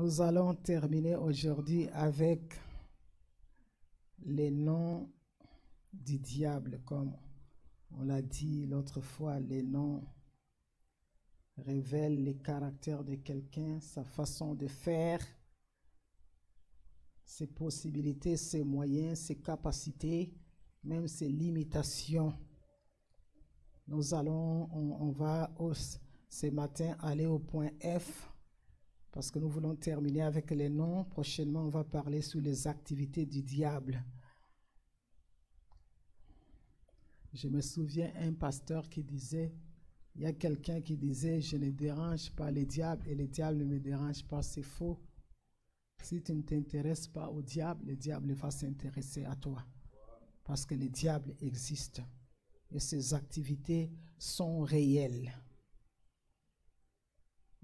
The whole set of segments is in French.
Nous allons terminer aujourd'hui avec les noms du diable. Comme on l'a dit l'autre fois, les noms révèlent les caractères de quelqu'un, sa façon de faire, ses possibilités, ses moyens, ses capacités, même ses limitations. On va ce matin aller au point F, parce que nous voulons terminer avec les noms. Prochainement, on va parler sur les activités du diable. Je me souviens un pasteur qui disait, il y a quelqu'un qui disait, je ne dérange pas le diable et le diable ne me dérange pas. C'est faux. Si tu ne t'intéresses pas au diable, le diable va s'intéresser à toi. Parce que le diable existe et ses activités sont réelles.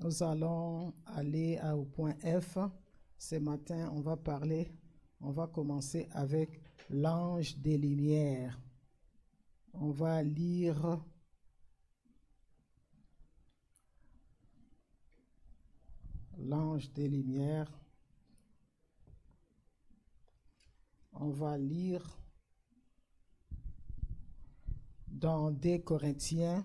Nous allons aller au point F. Ce matin, on va commencer avec l'ange des lumières. On va lire l'ange des lumières. On va lire dans 2 Corinthiens,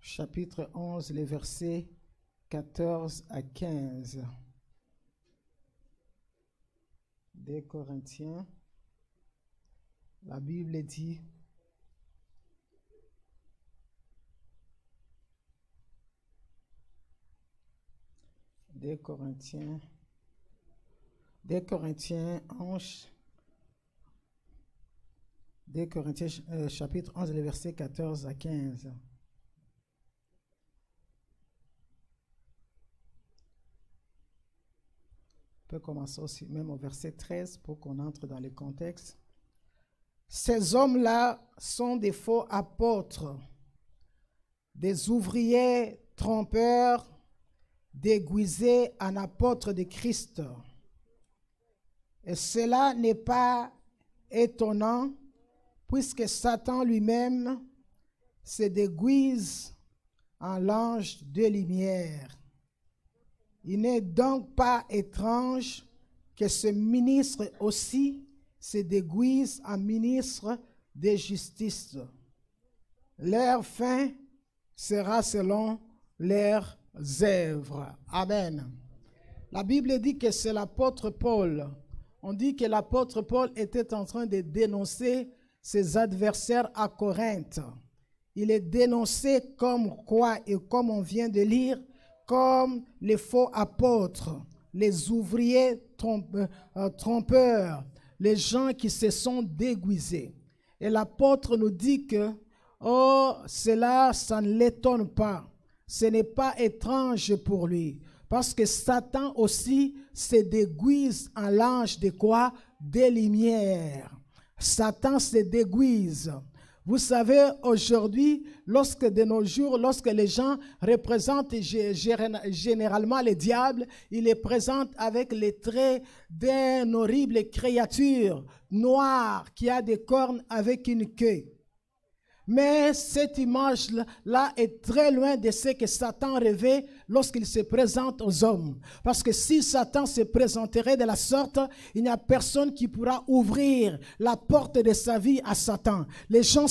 chapitre 11, les versets 14 à 15. 2 Corinthiens, la Bible dit, Deux Corinthiens 11, 2 Corinthiens chapitre 11, les versets 14 à 15. On peut commencer aussi même au verset 13 pour qu'on entre dans le contexte. Ces hommes-là sont des faux apôtres, des ouvriers trompeurs, déguisés en apôtres de Christ. Et cela n'est pas étonnant, puisque Satan lui-même se déguise en l'ange de lumière. Il n'est donc pas étrange que ce ministre aussi se déguise en ministre de justice. Leur fin sera selon leurs œuvres. Amen. La Bible dit que c'est l'apôtre Paul. On dit que l'apôtre Paul était en train de dénoncer ses adversaires à Corinthe. Il est dénoncé comme quoi, et comme on vient de lire, comme les faux apôtres, les ouvriers trompeurs, les gens qui se sont déguisés. Et l'apôtre nous dit que, cela, ça ne l'étonne pas. Ce n'est pas étrange pour lui. Parce que Satan aussi se déguise en l'ange de quoi? Des lumières. Satan se déguise. Vous savez, aujourd'hui, de nos jours, lorsque les gens représentent généralement le diable, ils les présentent avec les traits d'une horrible créature noire qui a des cornes avec une queue. Mais cette image-là est très loin de ce que Satan rêvait lorsqu'il se présente aux hommes. Parce que si Satan se présenterait de la sorte, il n'y a personne qui pourra ouvrir la porte de sa vie à Satan. Les gens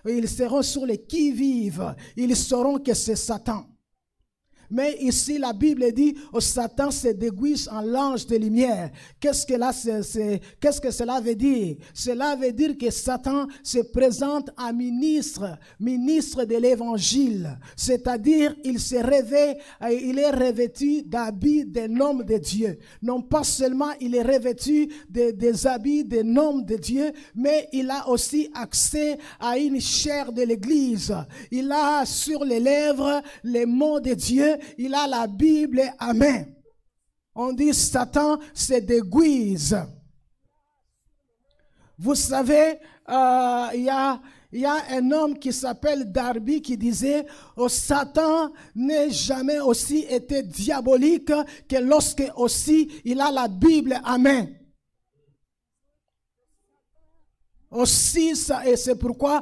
ils seront sur les qui-vive. Ils sauront que c'est Satan. Mais ici, la Bible dit, Satan se déguise en l'ange de lumière. Qu'est-ce que cela veut dire? Cela veut dire que Satan se présente en ministre de l'évangile. C'est-à-dire, il est revêtu d'habits d'un homme de Dieu. Non pas seulement il est revêtu des habits d'un homme de Dieu, mais il a aussi accès à une chair de l'église. Il a sur les lèvres les mots de Dieu. Il a la Bible, amen. On dit Satan se déguise. Vous savez, il y a un homme qui s'appelle Darby qui disait Satan n'est jamais aussi été diabolique que lorsque aussi il a la Bible, amen. Aussi, et c'est pourquoi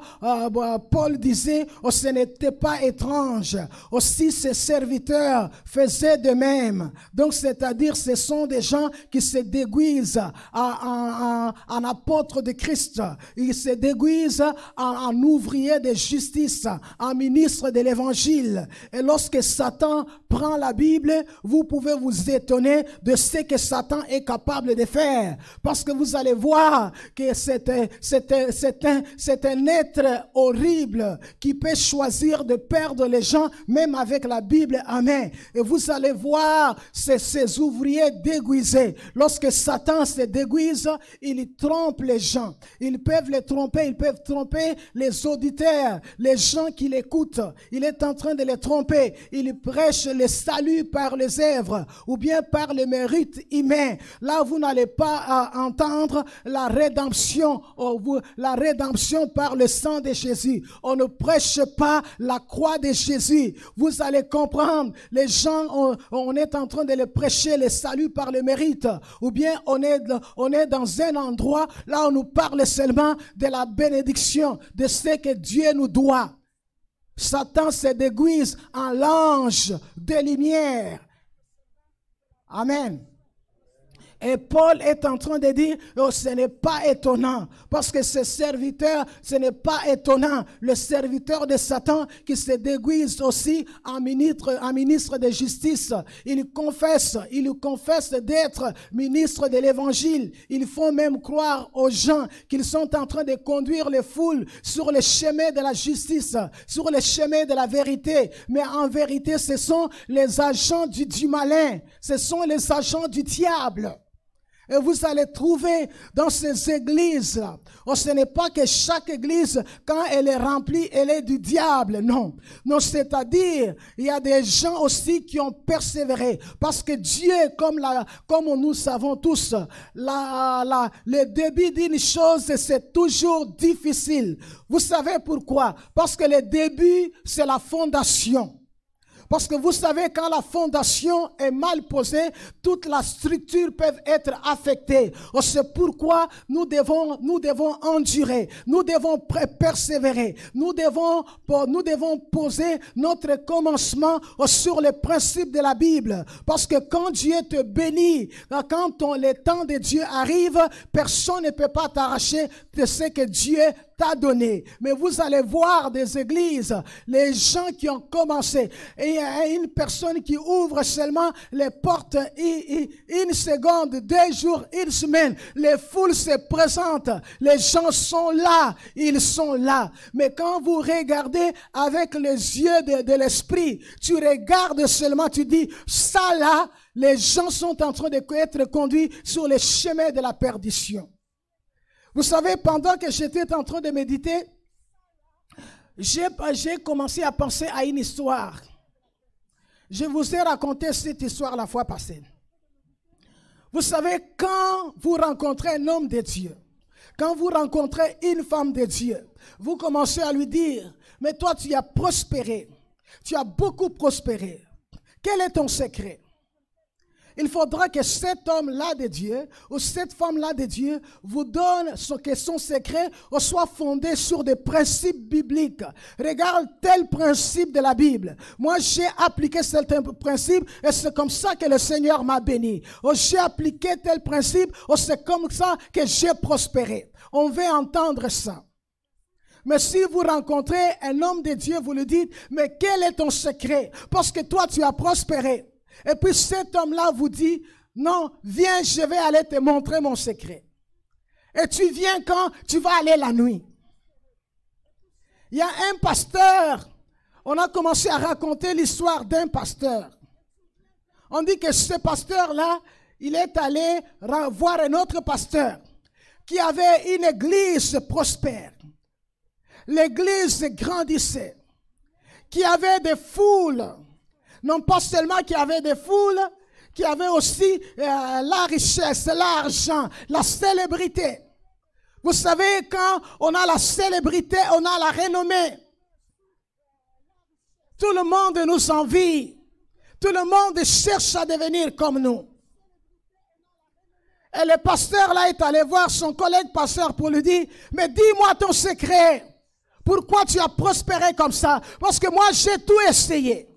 Paul disait, ce n'était pas étrange. Aussi, ses serviteurs faisaient de même. Donc, c'est-à-dire, ce sont des gens qui se déguisent en apôtres de Christ. Ils se déguisent en ouvriers de justice, en ministres de l'évangile. Et lorsque Satan prend la Bible, vous pouvez vous étonner de ce que Satan est capable de faire. Parce que vous allez voir que c'est un être horrible qui peut choisir de perdre les gens, même avec la Bible en main. Et vous allez voir ces ouvriers déguisés. Lorsque Satan se déguise, il trompe les gens. Ils peuvent les tromper, ils peuvent tromper les auditeurs, les gens qui l'écoutent. Il est en train de les tromper. Il prêche le salut par les œuvres ou bien par les mérites humains. Là, vous n'allez pas entendre la rédemption, la rédemption par le sang de Jésus. On ne prêche pas la croix de Jésus. Vous allez comprendre, les gens, on est en train de les prêcher le salut par le mérite. Ou bien on est dans un endroit, là on nous parle seulement de la bénédiction, de ce que Dieu nous doit. Satan se déguise en l'ange de lumière. Amen. Et Paul est en train de dire, oh, ce n'est pas étonnant, parce que ce serviteur, ce n'est pas étonnant. Le serviteur de Satan qui se déguise aussi en ministre de justice, il confesse d'être ministre de l'évangile. Ils font même croire aux gens qu'ils sont en train de conduire les foules sur le chemin de la justice, sur le chemin de la vérité. Mais en vérité, ce sont les agents du malin, ce sont les agents du diable. Et vous allez trouver dans ces églises-là, ce n'est pas que chaque église, quand elle est remplie, elle est du diable, non. Non, c'est-à-dire, il y a des gens aussi qui ont persévéré. Parce que Dieu, comme nous savons tous, le début d'une chose, c'est toujours difficile. Vous savez pourquoi? Parce que le début, c'est la fondation. Parce que vous savez, quand la fondation est mal posée, toute la structure peut être affectée. C'est pourquoi nous devons endurer, nous devons persévérer, nous devons poser notre commencement sur les principes de la Bible. Parce que quand Dieu te bénit, quand le temps de Dieu arrive, personne ne peut pas t'arracher de ce que Dieu t'a donné. Mais vous allez voir des églises, les gens qui ont commencé, et il y a une personne qui ouvre seulement les portes une seconde, 2 jours, 1 semaine, les foules se présentent, les gens sont là, ils sont là. Mais quand vous regardez avec les yeux de l'esprit, tu regardes seulement, tu dis, ça là, les gens sont en train d'être conduits sur les chemins de la perdition. Vous savez, pendant que j'étais en train de méditer, j'ai commencé à penser à une histoire. Je vous ai raconté cette histoire la fois passée. Vous savez, quand vous rencontrez un homme de Dieu, quand vous rencontrez une femme de Dieu, vous commencez à lui dire, mais toi tu as prospéré, tu as beaucoup prospéré. Quel est ton secret? Il faudra que cet homme-là de Dieu ou cette femme-là de Dieu vous donne que son secret soit fondé sur des principes bibliques. Regarde tel principe de la Bible. Moi, j'ai appliqué certains principes et c'est comme ça que le Seigneur m'a béni. J'ai appliqué tel principe, c'est comme ça que j'ai prospéré. On veut entendre ça. Mais si vous rencontrez un homme de Dieu, vous lui dites, mais quel est ton secret? Parce que toi, tu as prospéré. Et puis cet homme-là vous dit, non, viens, je vais aller te montrer mon secret. Et tu viens quand tu vas aller la nuit. Il y a un pasteur, on a commencé à raconter l'histoire d'un pasteur. On dit que ce pasteur-là, il est allé voir un autre pasteur qui avait une église prospère. L'église grandissait, qui avait des foules. Non pas seulement qu'il y avait des foules, qu'il y avait aussi la richesse, l'argent, la célébrité. Vous savez, quand on a la célébrité, on a la renommée. Tout le monde nous envie. Tout le monde cherche à devenir comme nous. Et le pasteur là est allé voir son collègue pasteur pour lui dire, mais dis-moi ton secret. Pourquoi tu as prospéré comme ça? Parce que moi, j'ai tout essayé.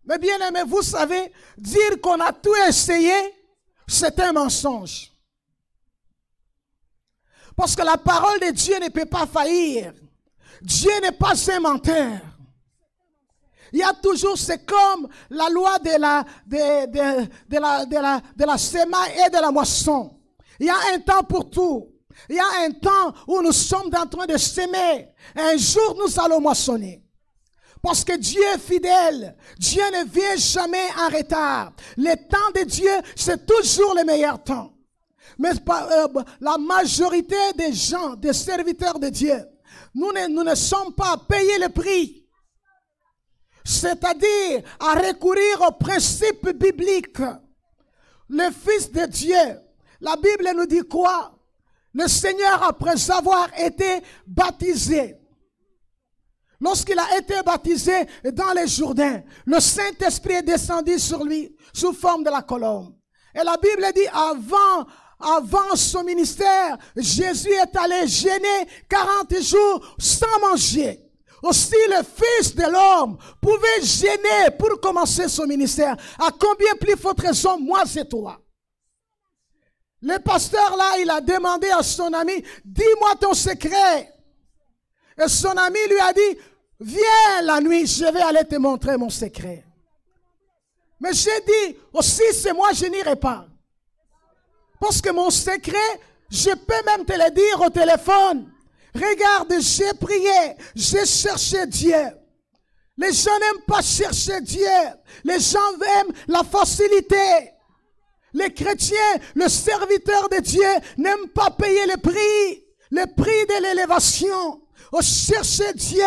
Mais bien aimé, vous savez, dire qu'on a tout essayé, c'est un mensonge. Parce que la parole de Dieu ne peut pas faillir. Dieu n'est pas un menteur. Il y a toujours, c'est comme la loi de la semaille et de la moisson. Il y a un temps pour tout. Il y a un temps où nous sommes en train de semer. Un jour, nous allons moissonner. Parce que Dieu est fidèle. Dieu ne vient jamais en retard. Le temps de Dieu, c'est toujours le meilleur temps. Mais la majorité des gens, des serviteurs de Dieu, nous ne sommes pas à payer le prix. C'est-à-dire à recourir aux principes bibliques. Le Fils de Dieu, la Bible nous dit quoi? Le Seigneur, après avoir été baptisé, lorsqu'il a été baptisé dans les Jourdains, le Saint-Esprit est descendu sur lui sous forme de la colombe. Et la Bible dit, avant son ministère, Jésus est allé jeûner 40 jours sans manger. Aussi le Fils de l'homme pouvait jeûner pour commencer son ministère. À combien plus forte raison, moi c'est toi? Le pasteur là, il a demandé à son ami, dis-moi ton secret. Et son ami lui a dit, viens la nuit, je vais aller te montrer mon secret. Mais j'ai dit, aussi c'est moi, je n'irai pas. Parce que mon secret, je peux même te le dire au téléphone. Regarde, j'ai prié, j'ai cherché Dieu. Les gens n'aiment pas chercher Dieu. Les gens aiment la facilité. Les chrétiens, le serviteur de Dieu, n'aiment pas payer le prix de l'élévation. On cherche Dieu.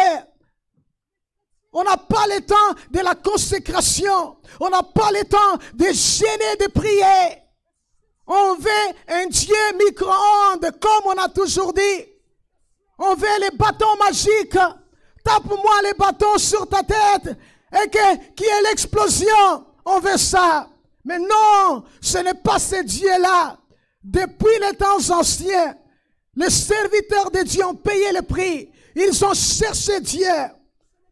On n'a pas le temps de la consécration. On n'a pas le temps de jeûner, de prier. On veut un Dieu micro-ondes, comme on a toujours dit. On veut les bâtons magiques. Tape-moi les bâtons sur ta tête et qu'il y ait l'explosion. On veut ça. Mais non, ce n'est pas ce Dieu-là. Depuis les temps anciens, les serviteurs de Dieu ont payé le prix. Ils ont cherché Dieu.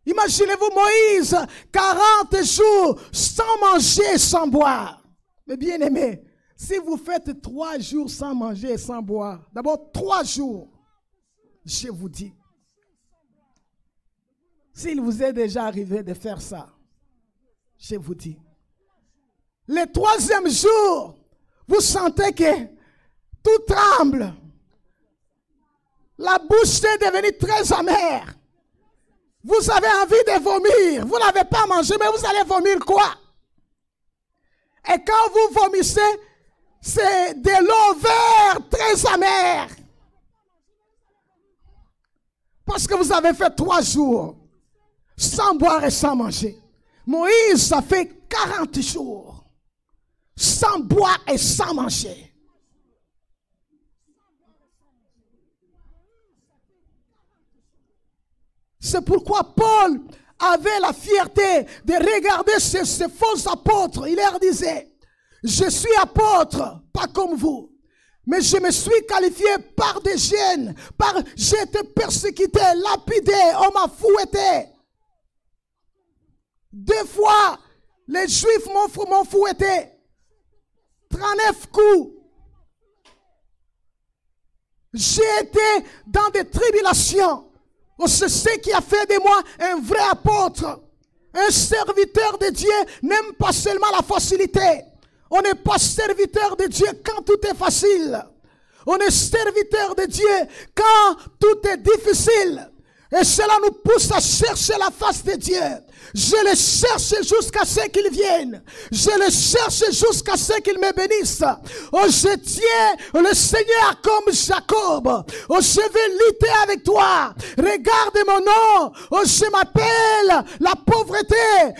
Imaginez-vous Moïse, 40 jours sans manger et sans boire. Mais bien aimé, si vous faites 3 jours sans manger et sans boire, d'abord 3 jours, je vous dis, s'il vous est déjà arrivé de faire ça, je vous dis, le 3e jour, vous sentez que tout tremble. La bouche est devenue très amère. Vous avez envie de vomir. Vous n'avez pas mangé, mais vous allez vomir quoi? Et quand vous vomissez, c'est de l'eau verte très amère. Parce que vous avez fait 3 jours sans boire et sans manger. Moïse, ça fait 40 jours sans boire et sans manger. C'est pourquoi Paul avait la fierté de regarder ces faux apôtres. Il leur disait, je suis apôtre, pas comme vous. Mais je me suis qualifié par des gènes, j'ai été persécuté, lapidé, on m'a fouetté. 2 fois, les Juifs m'ont fouetté. 39 coups. J'ai été dans des tribulations. C'est ce qui a fait de moi un vrai apôtre. Un serviteur de Dieu n'aime pas seulement la facilité. On n'est pas serviteur de Dieu quand tout est facile. On est serviteur de Dieu quand tout est difficile. Et cela nous pousse à chercher la face de Dieu. Je le cherche jusqu'à ce qu'il vienne. Je le cherche jusqu'à ce qu'il me bénisse. Oh, je tiens le Seigneur comme Jacob. Oh, je vais lutter avec toi. Regarde mon nom. Oh, je m'appelle la pauvreté.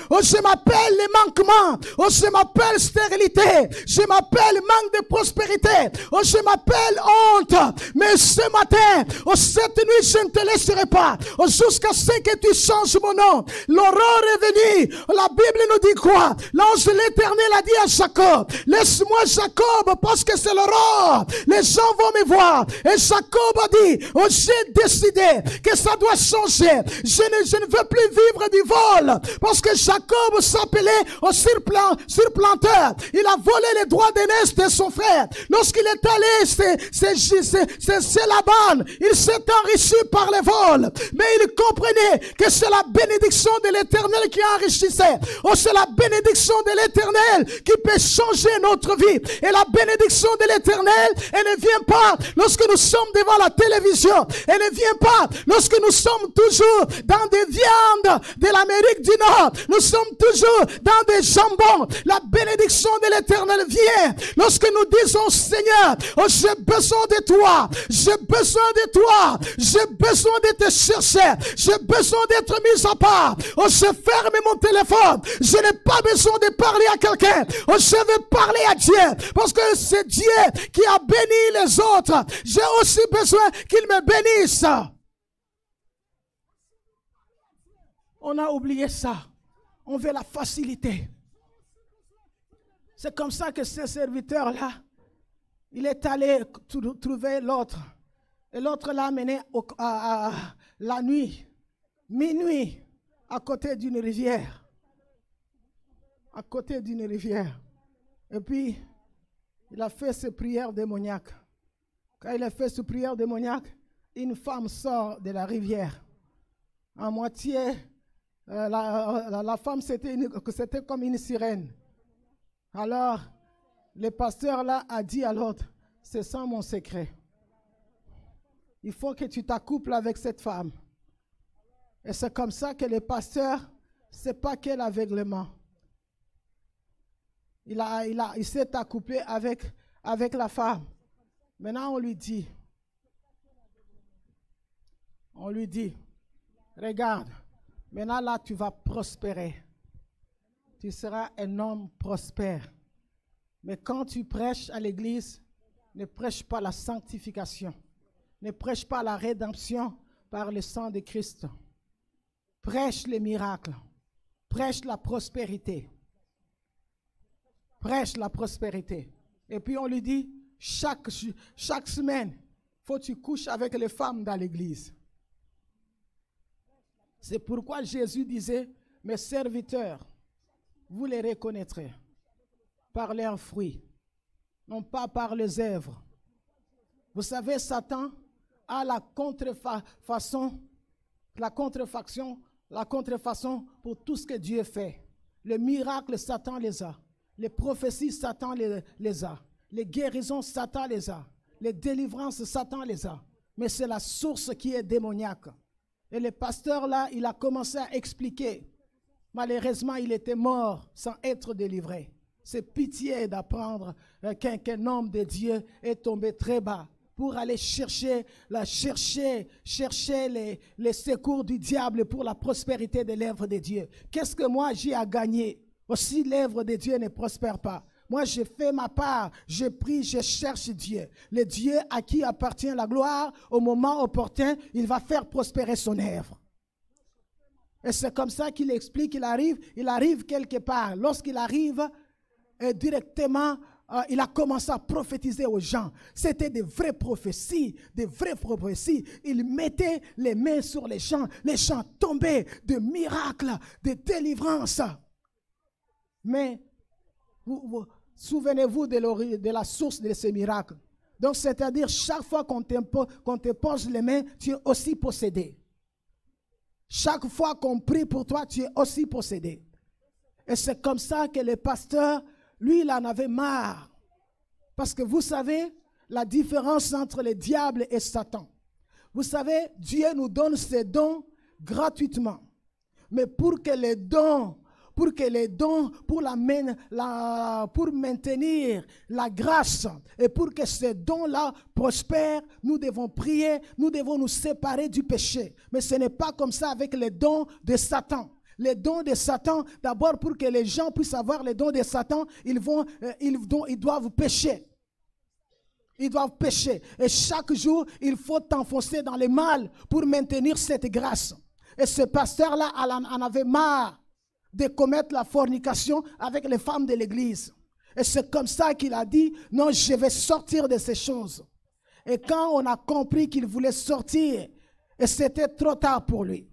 Oh, je m'appelle les manquements. Oh, je m'appelle stérilité. Je m'appelle manque de prospérité. Oh, je m'appelle honte. Mais ce matin, oh, cette nuit, je ne te laisserai pas. jusqu'à ce que tu changes mon nom. L'aurore est venue. La Bible nous dit quoi? L'ange de l'Éternel a dit à Jacob, laisse-moi Jacob parce que c'est l'aurore. Les gens vont me voir. Et Jacob a dit, oh, j'ai décidé que ça doit changer. Je ne veux plus vivre du vol. Parce que Jacob s'appelait au surplanteur. Il a volé les droits d'aînesse de son frère. Lorsqu'il est allé c'est Laban, il s'est enrichi par les vols. Mais il comprenait que c'est la bénédiction de l'Éternel qui enrichissait. Oh, c'est la bénédiction de l'Éternel qui peut changer notre vie. Et la bénédiction de l'Éternel, elle ne vient pas lorsque nous sommes devant la télévision. Elle ne vient pas lorsque nous sommes toujours dans des viandes de l'Amérique du Nord. Nous sommes toujours dans des jambons. La bénédiction de l'Éternel vient lorsque nous disons, Seigneur, oh, j'ai besoin de toi. J'ai besoin de toi. J'ai besoin de te chercher. J'ai besoin d'être mis à part. Oh, je ferme mon téléphone. Je n'ai pas besoin de parler à quelqu'un. Oh, je veux parler à Dieu. Parce que c'est Dieu qui a béni les autres. J'ai aussi besoin qu'il me bénisse. On a oublié ça. On veut la facilité. C'est comme ça que ce serviteur-là, il est allé trouver l'autre. Et l'autre l'a amené à la nuit, minuit, à côté d'une rivière. À côté d'une rivière. Et puis, il a fait ses prières démoniaques. Quand il a fait ses prières démoniaques, une femme sort de la rivière. À moitié, la femme, c'était comme une sirène. Alors, le pasteur là a dit à l'autre, c'est ça mon secret. Il faut que tu t'accouples avec cette femme. Et c'est comme ça que le pasteur, c'est pas quel aveuglement. Il s'est accouplé avec la femme. Maintenant, on lui dit, regarde, maintenant là, tu vas prospérer. Tu seras un homme prospère. Mais quand tu prêches à l'église, ne prêche pas la sanctification. Ne prêche pas la rédemption par le sang de Christ. Prêche les miracles. Prêche la prospérité. Prêche la prospérité. Et puis on lui dit, chaque semaine, faut que tu couches avec les femmes dans l'église. C'est pourquoi Jésus disait, mes serviteurs, vous les reconnaîtrez par leurs fruits, non pas par les œuvres. Vous savez, Satan a la contrefaçon pour tout ce que Dieu fait. Les miracles, Satan les a. Les prophéties, Satan les a. Les guérisons, Satan les a. Les délivrances, Satan les a. Mais c'est la source qui est démoniaque. Et le pasteur là, il a commencé à expliquer. Malheureusement, il était mort sans être délivré. C'est pitié d'apprendre qu'un homme de Dieu est tombé très bas pour aller chercher les secours du diable pour la prospérité de l'œuvre de Dieu. Qu'est-ce que moi j'ai à gagner? Aussi l'œuvre de Dieu ne prospère pas. Moi, j'ai fait ma part, je prie, je cherche Dieu. Le Dieu à qui appartient la gloire, au moment opportun, il va faire prospérer son œuvre. Et c'est comme ça qu'il explique, il arrive quelque part. Lorsqu'il arrive, directement, il a commencé à prophétiser aux gens. C'était des vraies prophéties, des vraies prophéties. Il mettait les mains sur les gens tombaient de miracles, de délivrances. Mais, souvenez-vous de la source de ces miracles. Donc, c'est-à-dire, chaque fois qu'on te pose les mains, tu es aussi possédé. Chaque fois qu'on prie pour toi, tu es aussi possédé. Et c'est comme ça que le pasteur, lui, il en avait marre. Parce que vous savez, la différence entre le diable et Satan. Vous savez, Dieu nous donne ses dons gratuitement. Mais pour maintenir la grâce et pour que ces dons-là prospèrent, nous devons prier, nous devons nous séparer du péché. Mais ce n'est pas comme ça avec les dons de Satan. Les dons de Satan, d'abord pour que les gens puissent avoir les dons de Satan, ils doivent pécher. Ils doivent pécher. Et chaque jour, il faut t'enfoncer dans le mal pour maintenir cette grâce. Et ce pasteur-là en avait marre de commettre la fornication avec les femmes de l'église. Et c'est comme ça qu'il a dit, non, je vais sortir de ces choses. Et quand on a compris qu'il voulait sortir, et c'était trop tard pour lui.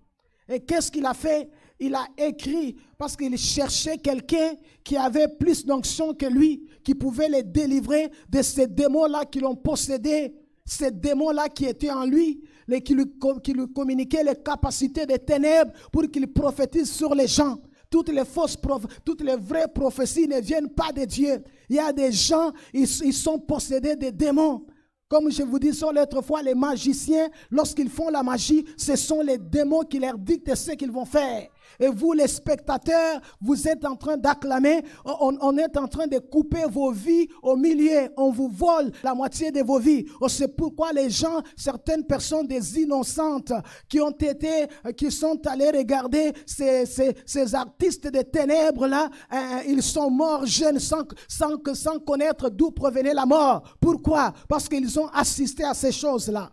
Et qu'est-ce qu'il a fait? Il a écrit parce qu'il cherchait quelqu'un qui avait plus d'onction que lui, qui pouvait les délivrer de ces démons-là qui l'ont possédé, ces démons-là qui étaient en lui, qui lui communiquaient les capacités des ténèbres pour qu'il prophétise sur les gens. Toutes les vraies prophéties ne viennent pas de Dieu. Il y a des gens, ils sont possédés de démons. Comme je vous disais l'autre fois, les magiciens, lorsqu'ils font la magie, ce sont les démons qui leur dictent ce qu'ils vont faire. Et vous, les spectateurs, vous êtes en train d'acclamer, on est en train de couper vos vies au milieu. On vous vole la moitié de vos vies. C'est pourquoi les gens, certaines personnes, des innocentes, qui sont allés regarder ces artistes des ténèbres-là, ils sont morts jeunes sans connaître d'où provenait la mort. Pourquoi? Parce qu'ils ont assisté à ces choses-là.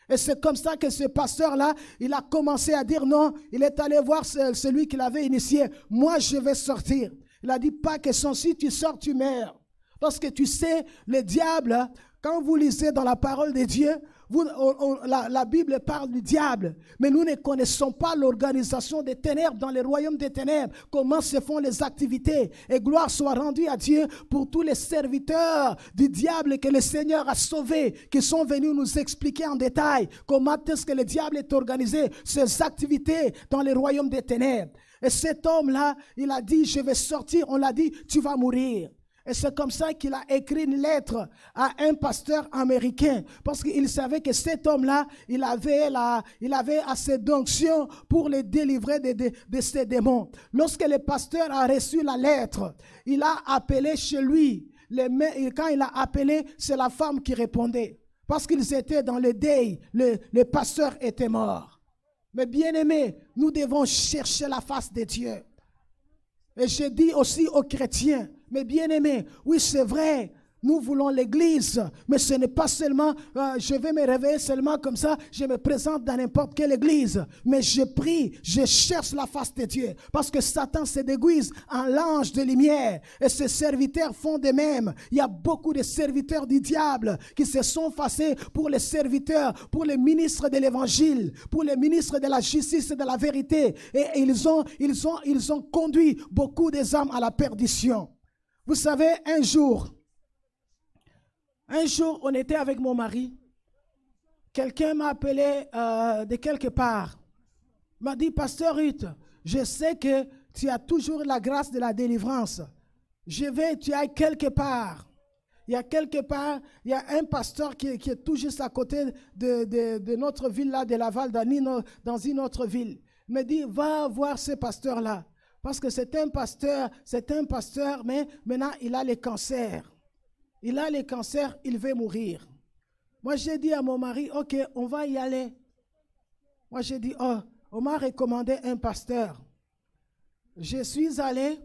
Et c'est comme ça que ce pasteur-là, il a commencé à dire non. Il est allé voir celui qui l'avait initié. Moi, je vais sortir. Il a dit, pas question, si tu sors, tu meurs. Parce que tu sais, le diable, quand vous lisez dans la parole de Dieu, la Bible parle du diable, mais nous ne connaissons pas l'organisation des ténèbres dans les royaumes des ténèbres, comment se font les activités. Et gloire soit rendue à Dieu pour tous les serviteurs du diable que le Seigneur a sauvés, qui sont venus nous expliquer en détail comment est-ce que le diable est organisé, ses activités dans les royaumes des ténèbres. Et cet homme-là, il a dit, je vais sortir. On l'a dit, tu vas mourir. Et c'est comme ça qu'il a écrit une lettre à un pasteur américain. Parce qu'il savait que cet homme-là, il avait assez d'onction pour les délivrer de ces démons. Lorsque le pasteur a reçu la lettre, il a appelé chez lui. Quand il a appelé, c'est la femme qui répondait. Parce qu'ils étaient dans le deuil, le pasteur était mort. Mais bien aimés, nous devons chercher la face de Dieu. Et je dis aussi aux chrétiens, mais bien aimés, oui c'est vrai, nous voulons l'église, mais ce n'est pas seulement, je vais me réveiller seulement comme ça, je me présente dans n'importe quelle église, mais je prie, je cherche la face de Dieu, parce que Satan se déguise en l'ange de lumière, et ses serviteurs font de même. Il y a beaucoup de serviteurs du diable qui se sont passés pour les serviteurs, pour les ministres de l'évangile, pour les ministres de la justice et de la vérité, et ils ont conduit beaucoup des âmes à la perdition. Vous savez, un jour, on était avec mon mari. Quelqu'un m'a appelé de quelque part. Il m'a dit, Pasteur Ruth, je sais que tu as toujours la grâce de la délivrance. Tu ailles quelque part. Il y a un pasteur qui est tout juste à côté de notre ville là, de Laval, dans une autre ville. Il me dit, va voir ce pasteur-là. Parce que c'est un pasteur, mais maintenant il a le cancer. Il a le cancer, il veut mourir. Moi j'ai dit à mon mari, ok, on va y aller. Moi j'ai dit, oh, on m'a recommandé un pasteur. Je suis allé,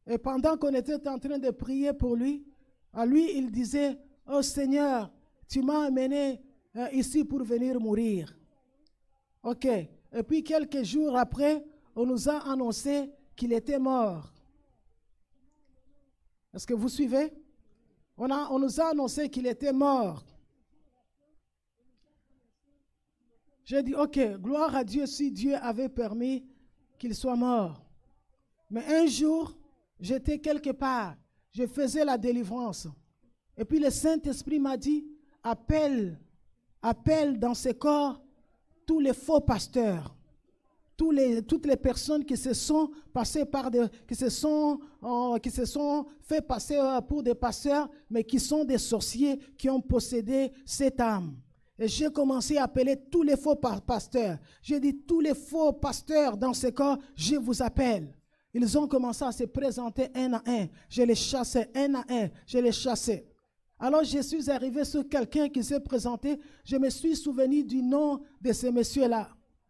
et pendant qu'on était en train de prier pour lui, à lui il disait, oh Seigneur, tu m'as amené ici pour venir mourir. Ok, et puis quelques jours après, on nous a annoncé qu'il était mort. Est-ce que vous suivez? On nous a annoncé qu'il était mort. J'ai dit, ok, gloire à Dieu si Dieu avait permis qu'il soit mort. Mais un jour, j'étais quelque part, je faisais la délivrance. Et puis le Saint-Esprit m'a dit, appelle dans ce corps tous les faux pasteurs. Toutes les personnes qui se sont passées qui se sont fait passer pour des pasteurs, mais qui sont des sorciers qui ont possédé cette âme. Et j'ai commencé à appeler tous les faux pasteurs. J'ai dit, tous les faux pasteurs dans ce corps, je vous appelle. Ils ont commencé à se présenter un à un. Je les chassais un à un. Je les chassais. Alors je suis arrivé sur quelqu'un qui s'est présenté. Je me suis souvenu du nom de ce monsieur-là.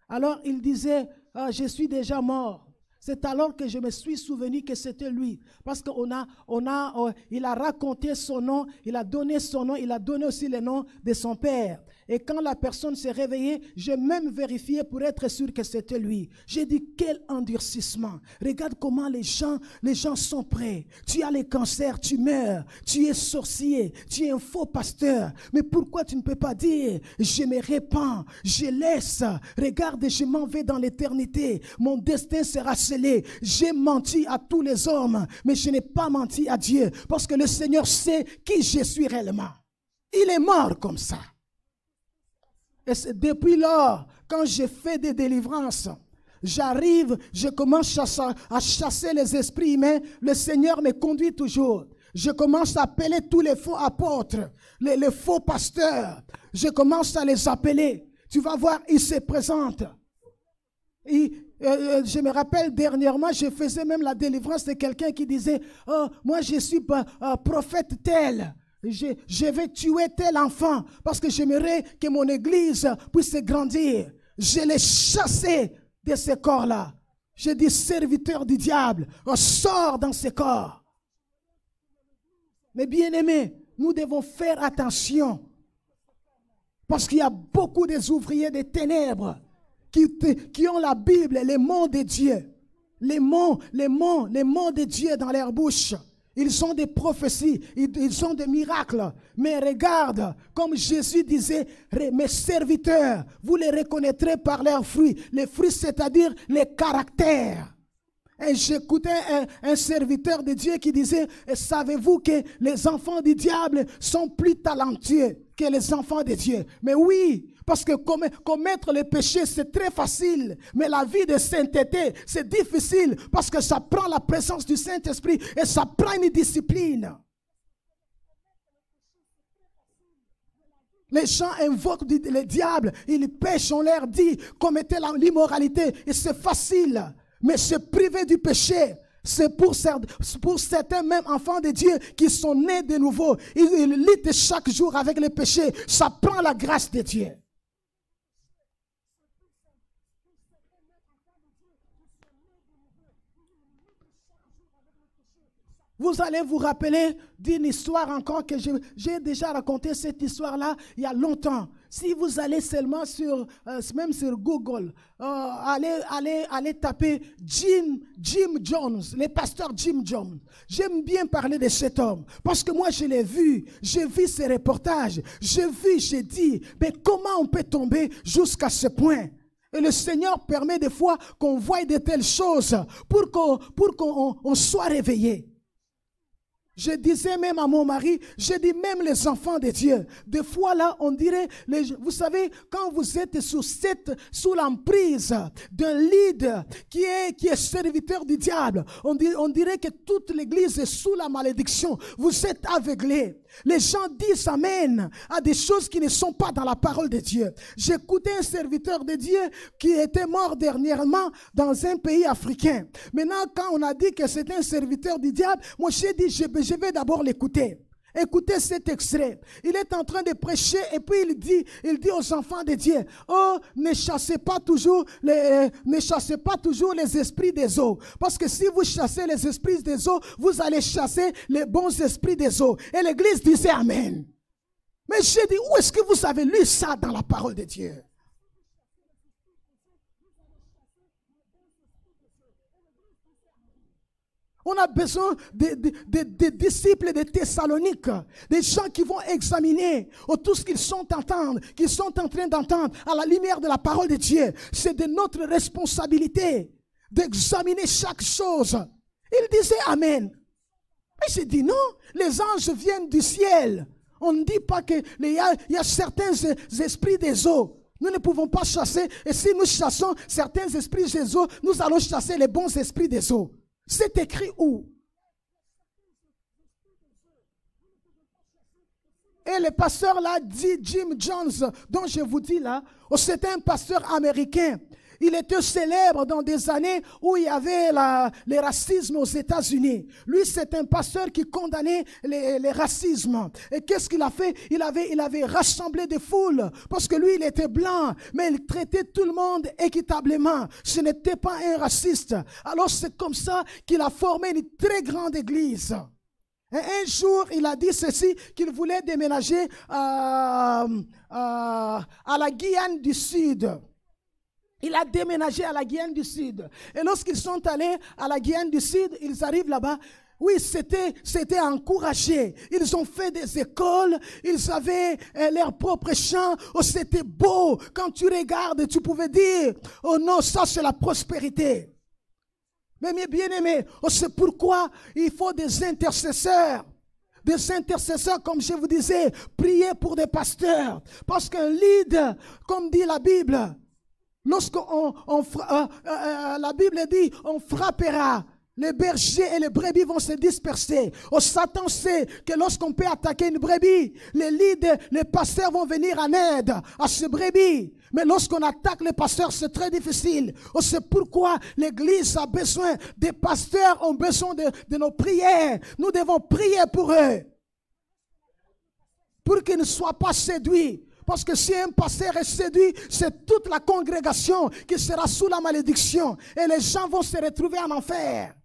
Alors il disait, je suis déjà mort. C'est alors que je me suis souvenu que c'était lui. Parce qu'il a raconté son nom, il a donné son nom, il a donné aussi le nom de son père. Et quand la personne s'est réveillée, j'ai même vérifié pour être sûr que c'était lui. J'ai dit, quel endurcissement. Regarde comment les gens sont prêts. Tu as le cancer, tu meurs. Tu es sorcier, tu es un faux pasteur. Mais pourquoi tu ne peux pas dire, je me répands, je laisse. Regarde, je m'en vais dans l'éternité. Mon destin sera scellé. J'ai menti à tous les hommes, mais je n'ai pas menti à Dieu. Parce que le Seigneur sait qui je suis réellement. Il est mort comme ça. Et depuis lors, quand je fais des délivrances, j'arrive, je commence à chasser les esprits humains, le Seigneur me conduit toujours. Je commence à appeler tous les faux apôtres, les faux pasteurs. Je commence à les appeler. Tu vas voir, ils se présentent. Je me rappelle dernièrement, je faisais même la délivrance de quelqu'un qui disait, « Oh, moi je suis prophète tel. Je vais tuer tel enfant parce que j'aimerais que mon église puisse grandir. » Je l'ai chassé de ce corps-là. J'ai dit, serviteur du diable, on sort dans ce corps. Mais bien aimés, nous devons faire attention parce qu'il y a beaucoup des ouvriers des ténèbres qui ont la Bible, les mots de Dieu. Les mots de Dieu dans leur bouche. Ils ont des prophéties, ils ont des miracles. Mais regarde, comme Jésus disait, mes serviteurs, vous les reconnaîtrez par leurs fruits. Les fruits, c'est-à-dire les caractères. Et j'écoutais un serviteur de Dieu qui disait, savez-vous que les enfants du diable sont plus talentueux que les enfants de Dieu? Mais oui, parce que commettre le péché, c'est très facile. Mais la vie de sainteté, c'est difficile parce que ça prend la présence du Saint-Esprit et ça prend une discipline. Les gens invoquent le diable, ils pêchent, on leur dit, commettez l'immoralité et c'est facile. Mais se priver du péché, c'est pour certains même enfants de Dieu qui sont nés de nouveau. Ils luttent chaque jour avec le péché. Ça prend la grâce de Dieu. Vous allez vous rappeler d'une histoire encore que j'ai déjà raconté cette histoire-là il y a longtemps. Si vous allez seulement même sur Google, allez taper Jim Jones, le pasteur Jim Jones. J'aime bien parler de cet homme parce que moi je l'ai vu, j'ai vu ses reportages, j'ai dit, mais comment on peut tomber jusqu'à ce point? Et le Seigneur permet des fois qu'on voie de telles choses pour qu'on soit réveillé. Je disais même à mon mari, je dis même les enfants de Dieu. Des fois là, on dirait, vous savez, quand vous êtes sous l'emprise d'un leader qui est serviteur du diable, on dirait que toute l'église est sous la malédiction. Vous êtes aveuglés. Les gens disent amen à des choses qui ne sont pas dans la parole de Dieu. J'écoutais un serviteur de Dieu qui était mort dernièrement dans un pays africain. Maintenant, quand on a dit que c'était un serviteur du diable, moi j'ai dit, je vais d'abord l'écouter. Écoutez cet extrait. Il est en train de prêcher et puis il dit aux enfants de Dieu, oh, ne chassez pas toujours les esprits des eaux. Parce que si vous chassez les esprits des eaux, vous allez chasser les bons esprits des eaux. Et l'église disait amen. Mais j'ai dit, où est-ce que vous avez lu ça dans la parole de Dieu? On a besoin de disciples de Thessalonique, des gens qui vont examiner tout ce qu'ils sont en train d'entendre à la lumière de la parole de Dieu. C'est de notre responsabilité d'examiner chaque chose. Il disait amen. Mais j'ai dit non, les anges viennent du ciel. On ne dit pas qu'il y a certains esprits des eaux. Nous ne pouvons pas chasser. Et si nous chassons certains esprits des eaux, nous allons chasser les bons esprits des eaux. C'est écrit où? Et le pasteur là dit, Jim Jones, dont je vous dis là, c'était un pasteur américain. Il était célèbre dans des années où il y avait le racisme aux États-Unis. Lui, c'est un pasteur qui condamnait les racismes. Et qu'est-ce qu'il a fait? Il avait rassemblé des foules parce que lui, il était blanc, mais il traitait tout le monde équitablement. Ce n'était pas un raciste. Alors, c'est comme ça qu'il a formé une très grande église. Et un jour, il a dit ceci, qu'il voulait déménager à la Guyane du Sud. Il a déménagé à la Guyane du Sud. Et lorsqu'ils sont allés à la Guyane du Sud, ils arrivent là-bas. Oui, c'était encouragé. Ils ont fait des écoles, ils avaient leurs propres champs. Oh, c'était beau. Quand tu regardes, tu pouvais dire, oh non, ça c'est la prospérité. Mais mes bien-aimés, oh, c'est pourquoi il faut des intercesseurs. Des intercesseurs, comme je vous disais, prier pour des pasteurs. Parce qu'un leader, comme dit la Bible, la Bible dit, on frappera. Les bergers et les brebis vont se disperser. Oh, Satan sait que lorsqu'on peut attaquer une brebis, les leaders, les pasteurs vont venir en aide à ces brebis. Mais lorsqu'on attaque les pasteurs, c'est très difficile. Oh, c'est pourquoi l'Église a besoin, des pasteurs ont besoin de nos prières. Nous devons prier pour eux. Pour qu'ils ne soient pas séduits. Parce que si un pasteur est séduit, c'est toute la congrégation qui sera sous la malédiction. Et les gens vont se retrouver en enfer.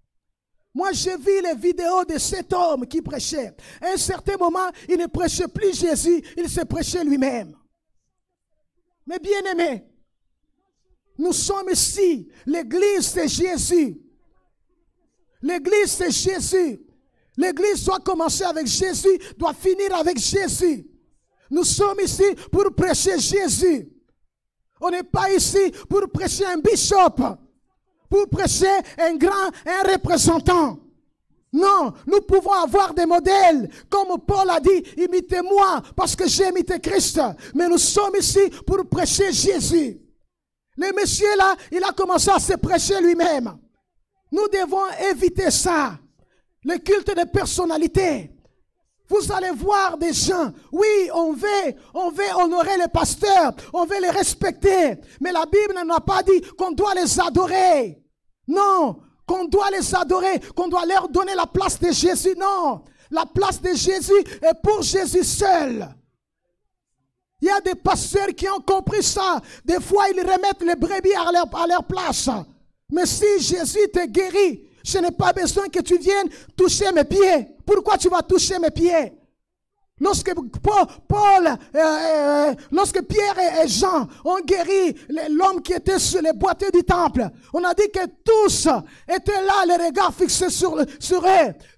Moi, j'ai vu les vidéos de cet homme qui prêchait. À un certain moment, il ne prêchait plus Jésus, il se prêchait lui-même. Mais bien aimés, nous sommes ici. L'église, c'est Jésus. L'église, c'est Jésus. L'église doit commencer avec Jésus, doit finir avec Jésus. Nous sommes ici pour prêcher Jésus. On n'est pas ici pour prêcher un bishop, pour prêcher un représentant. Non, nous pouvons avoir des modèles. Comme Paul a dit, imitez-moi parce que j'ai imité Christ. Mais nous sommes ici pour prêcher Jésus. Le monsieur là, il a commencé à se prêcher lui-même. Nous devons éviter ça. Le culte de personnalité. Vous allez voir des gens, oui, on veut honorer les pasteurs, on veut les respecter. Mais la Bible n'a pas dit qu'on doit les adorer. Non, qu'on doit les adorer, qu'on doit leur donner la place de Jésus. Non, la place de Jésus est pour Jésus seul. Il y a des pasteurs qui ont compris ça. Des fois, ils remettent les brebis à leur place. Mais si Jésus te guérit, je n'ai pas besoin que tu viennes toucher mes pieds. Pourquoi tu vas toucher mes pieds? Lorsque lorsque Pierre et Jean ont guéri l'homme qui était sur les boîtiers du temple, on a dit que tous étaient là, les regards fixés sur eux.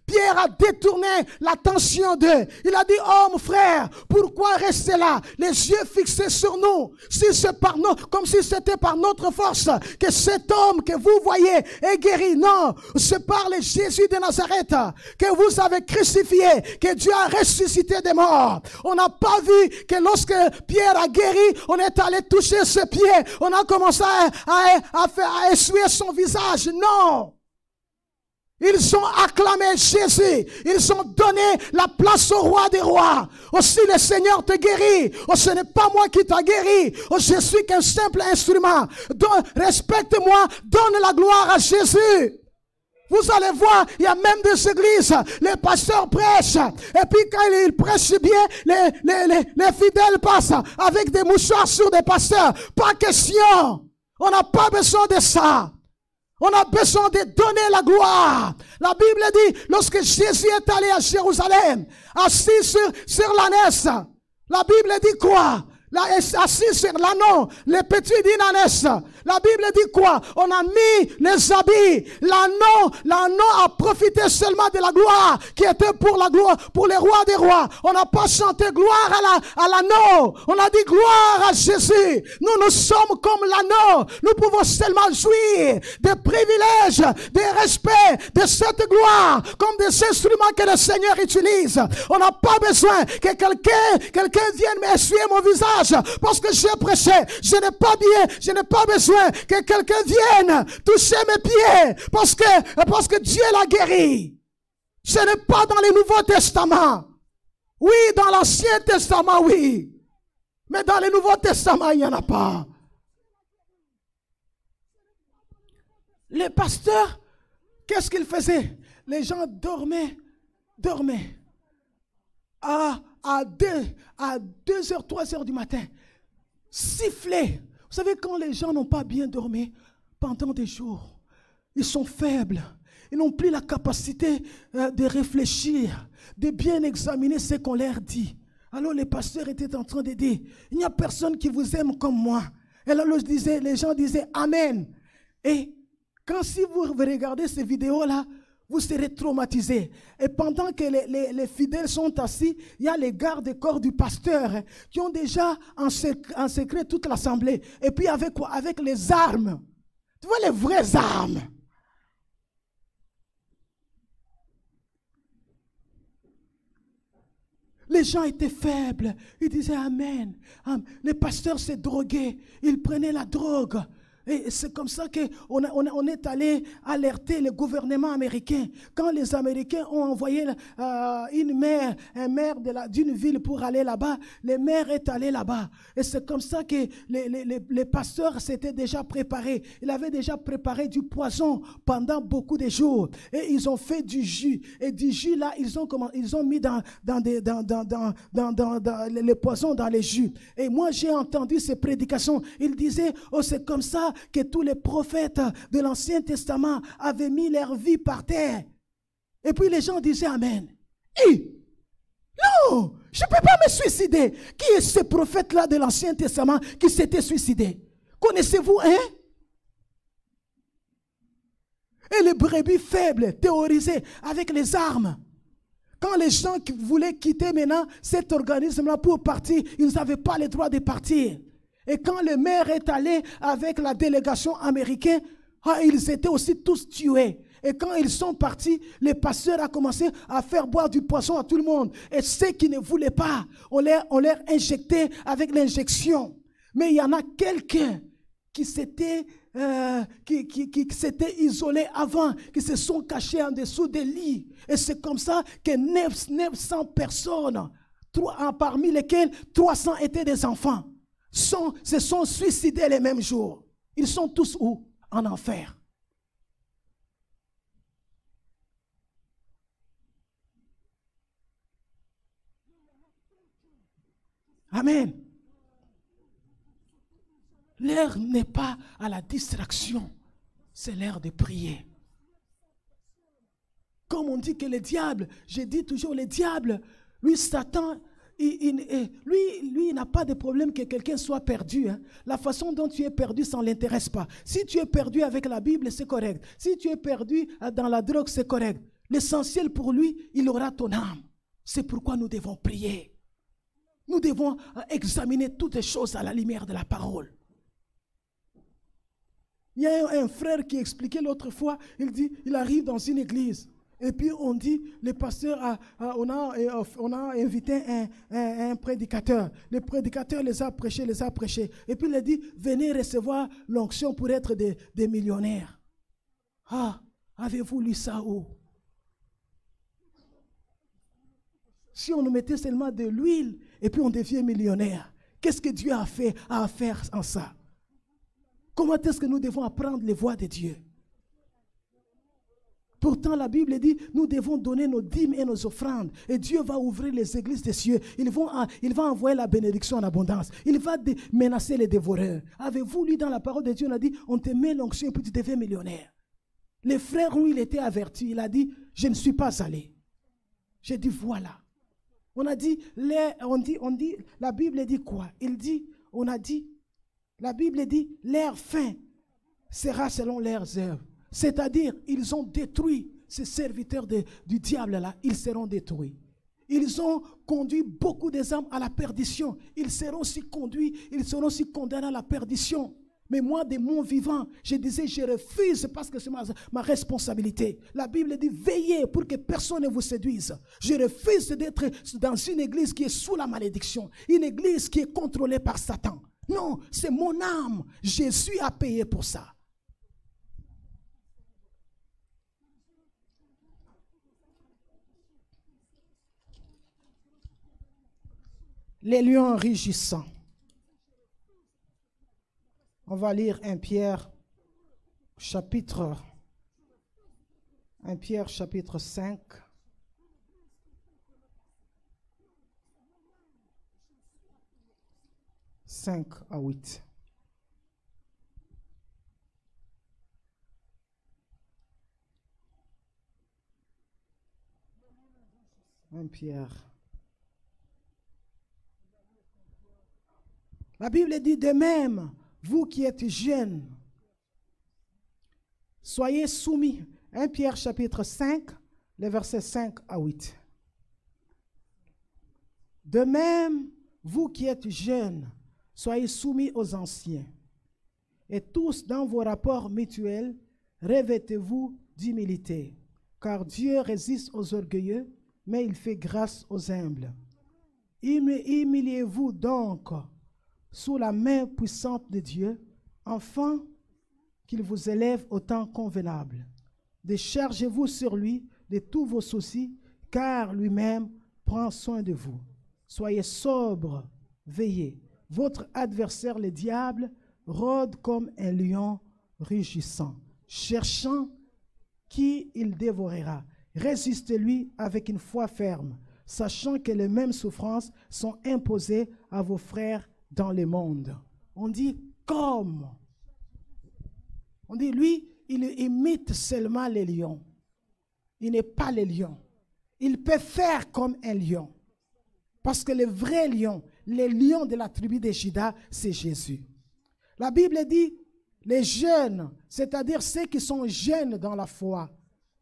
Pierre a détourné l'attention d'eux. Il a dit, oh mon frère, pourquoi rester là, les yeux fixés sur nous, si c'est par nous, comme si c'était par notre force que cet homme que vous voyez est guéri. Non, c'est par le Jésus de Nazareth que vous avez crucifié, que Dieu a ressuscité des morts. On n'a pas vu que lorsque Pierre a guéri, on est allé toucher ses pieds, on a commencé à essuyer son visage. Non. Ils ont acclamé Jésus. Ils ont donné la place au roi des rois. Aussi le Seigneur te guérit. Oh, ce n'est pas moi qui t'a guéri. Oh, je suis qu'un simple instrument. Respecte-moi. Donne la gloire à Jésus. Vous allez voir, il y a même des églises, les pasteurs prêchent. Et puis quand ils prêchent bien, les fidèles passent avec des mouchoirs sur des pasteurs. Pas question. On n'a pas besoin de ça. On a besoin de donner la gloire. La Bible dit, lorsque Jésus est allé à Jérusalem, assis sur l'ânesse, la Bible dit quoi? Assis sur l'ânon, les petits d'ânesse. La Bible dit quoi? On a mis les habits. L'ânon a profité seulement de la gloire qui était pour la gloire, pour les rois des rois. On n'a pas chanté gloire à l'ânon. On a dit gloire à Jésus. Nous sommes comme l'ânon. Nous pouvons seulement jouir des privilèges, des respects de cette gloire comme des instruments que le Seigneur utilise. On n'a pas besoin que quelqu'un vienne m'essuyer mon visage parce que j'ai prêché. Je n'ai pas besoin que quelqu'un vienne toucher mes pieds parce que Dieu l'a guéri. Ce n'est pas dans le Nouveau Testament. Oui, dans l'Ancien Testament, oui. Mais dans le Nouveau Testament, il n'y en a pas. Les pasteurs, qu'est-ce qu'ils faisaient? Les gens dormaient. À 2h, 3h du matin, sifflaient. Vous savez, quand les gens n'ont pas bien dormi pendant des jours, ils sont faibles. Ils n'ont plus la capacité de réfléchir, de bien examiner ce qu'on leur dit. Alors les pasteurs étaient en train de dire, il n'y a personne qui vous aime comme moi. Et là, les gens disaient Amen. Et quand si vous regardez ces vidéos-là, vous serez traumatisés. Et pendant que les fidèles sont assis, il y a les gardes-corps du pasteur qui ont déjà en secret toute l'assemblée. Et puis avec quoi? Avec les armes. Tu vois les vraies armes. Les gens étaient faibles. Ils disaient Amen. Les pasteurs se droguaient. Ils prenaient la drogue. Et c'est comme ça qu'on est allé alerter le gouvernement américain. Quand les Américains ont envoyé un maire d'une ville pour aller là-bas, le maire est allé là-bas. Et c'est comme ça que les pasteurs s'étaient déjà préparés. Ils avaient déjà préparé du poison pendant beaucoup de jours. Et ils ont fait du jus. Et du jus, là, ils ont mis les poisons dans les jus. Et moi, j'ai entendu ces prédications. Ils disaient, oh, c'est comme ça que tous les prophètes de l'Ancien Testament avaient mis leur vie par terre. Et puis les gens disaient Amen. Et non, je ne peux pas me suicider. Qui est ce prophète-là de l'Ancien Testament qui s'était suicidé? Connaissez-vous un? Et les brebis faibles, théorisées avec les armes. Quand les gens voulaient quitter maintenant cet organisme-là pour partir, ils n'avaient pas le droit de partir. Et quand le maire est allé avec la délégation américaine, ils étaient aussi tous tués. Et quand ils sont partis, le pasteur a commencé à faire boire du poisson à tout le monde. Et ceux qui ne voulaient pas, on leur injectait avec l'injection. Mais il y en a quelqu'un qui s'était isolé avant, qui se sont cachés en dessous des lits. Et c'est comme ça que 900 personnes, parmi lesquelles 300 étaient des enfants, se sont suicidés les mêmes jours. Ils sont tous où? En enfer. Amen. L'heure n'est pas à la distraction, c'est l'heure de prier. Comme on dit que le diable, je dis toujours le diable, lui Satan, lui, il n'a pas de problème que quelqu'un soit perdu. Hein. La façon dont tu es perdu, ça ne l'intéresse pas. Si tu es perdu avec la Bible, c'est correct. Si tu es perdu dans la drogue, c'est correct. L'essentiel pour lui, il aura ton âme. C'est pourquoi nous devons prier. Nous devons examiner toutes les choses à la lumière de la parole. Il y a un frère qui expliquait l'autre fois, il dit, il arrive dans une église. Et puis on dit, le pasteur, on a invité un prédicateur. Le prédicateur les a prêchés. Et puis il a dit, venez recevoir l'onction pour être des millionnaires. Ah, avez-vous lu ça où? Si on nous mettait seulement de l'huile et puis on devient millionnaire, qu'est-ce que Dieu a à faire en ça? Comment est-ce que nous devons apprendre les voies de Dieu? Pourtant, la Bible dit, nous devons donner nos dîmes et nos offrandes. Et Dieu va ouvrir les églises des cieux. Il va envoyer la bénédiction en abondance. Il va menacer les dévoreurs. Avez-vous lu dans la parole de Dieu, on a dit, on te met l'onction et puis tu deviens millionnaire. Les frères, où il était averti, il a dit, je ne suis pas allé. J'ai dit, voilà. On a dit, la Bible dit quoi? La Bible dit, leur fin sera selon leurs œuvres. C'est-à-dire, ils ont détruit ces serviteurs du diable-là, ils seront détruits. Ils ont conduit beaucoup des âmes à la perdition. Ils seront aussi condamnés à la perdition. Mais moi, de mon vivant, je disais, je refuse parce que c'est ma responsabilité. La Bible dit, veillez pour que personne ne vous séduise. Je refuse d'être dans une église qui est sous la malédiction, une église qui est contrôlée par Satan. Non, c'est mon âme. Jésus a payé pour ça. Les lions rugissants. On va lire 1 Pierre chapitre 1 Pierre chapitre 5. « 5 à 8. Pierre. La Bible dit de même, vous qui êtes jeunes, soyez soumis. 1 Pierre chapitre 5, les versets 5 à 8. De même, vous qui êtes jeunes, soyez soumis aux anciens. Et tous dans vos rapports mutuels, revêtez-vous d'humilité, car Dieu résiste aux orgueilleux, mais il fait grâce aux humbles. Humiliez-vous donc sous la main puissante de Dieu, afin qu'il vous élève au temps convenable. Déchargez-vous sur lui de tous vos soucis, car lui-même prend soin de vous. Soyez sobres, veillez. Votre adversaire, le diable, rôde comme un lion rugissant, cherchant qui il dévorera. Résistez-lui avec une foi ferme, sachant que les mêmes souffrances sont imposées à vos frères dans le monde. On dit comme. On dit lui, il imite seulement les lions. Il n'est pas le lion. Il peut faire comme un lion. Parce que le vrai lion, le lion de la tribu de Juda, c'est Jésus. La Bible dit, les jeunes, c'est-à-dire ceux qui sont jeunes dans la foi,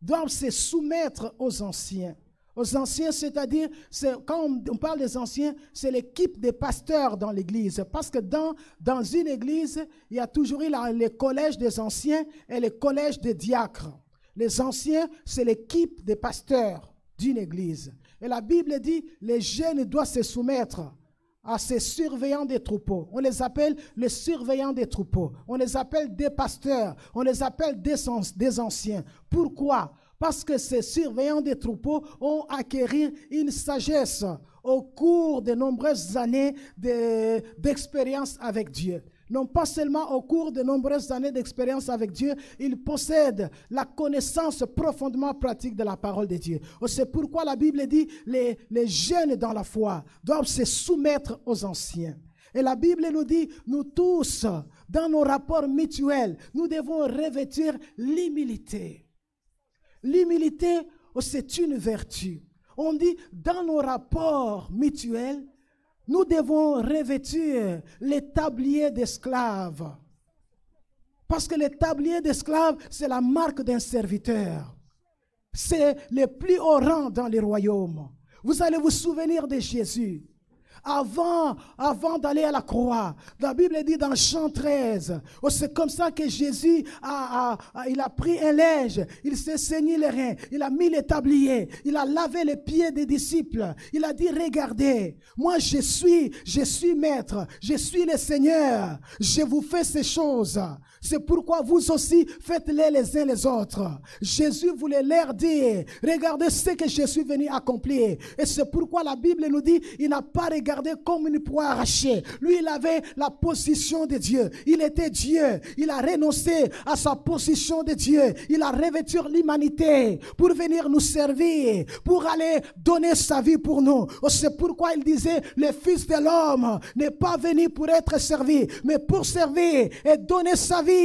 doivent se soumettre aux anciens. Aux anciens, c'est-à-dire, quand on parle des anciens, c'est l'équipe des pasteurs dans l'église. Parce que dans une église, il y a toujours eu le collège des anciens et le collège des diacres. Les anciens, c'est l'équipe des pasteurs d'une église. Et la Bible dit, les jeunes doivent se soumettre à ces surveillants des troupeaux. On les appelle les surveillants des troupeaux. On les appelle des pasteurs. On les appelle des anciens. Pourquoi? Parce que ces surveillants des troupeaux ont acquis une sagesse au cours de nombreuses années d'expérience avec Dieu. Non pas seulement au cours de nombreuses années d'expérience avec Dieu, ils possèdent la connaissance profondément pratique de la parole de Dieu. C'est pourquoi la Bible dit les jeunes dans la foi doivent se soumettre aux anciens. Et la Bible nous dit, nous tous, dans nos rapports mutuels, nous devons revêtir l'humilité. L'humilité, c'est une vertu. On dit, dans nos rapports mutuels, nous devons revêtir les tabliers d'esclaves. Parce que les tabliers d'esclaves, c'est la marque d'un serviteur. C'est le plus haut rang dans les royaumes. Vous allez vous souvenir de Jésus. Avant d'aller à la croix, la Bible dit dans Jean 13, c'est comme ça que Jésus il a pris un linge, il s'est saigné les reins, il a mis les tabliers, il a lavé les pieds des disciples, il a dit, regardez, moi je suis maître, je suis le Seigneur, je vous fais ces choses. C'est pourquoi vous aussi faites-les les uns les autres. Jésus voulait leur dire, regardez ce que je suis venu accomplir. Et c'est pourquoi la Bible nous dit, il n'a pas regardé comme une proie arrachée. Lui, il avait la position de Dieu. Il était Dieu. Il a renoncé à sa position de Dieu. Il a revêtu l'humanité pour venir nous servir, pour aller donner sa vie pour nous. C'est pourquoi il disait, le Fils de l'homme n'est pas venu pour être servi, mais pour servir et donner sa vie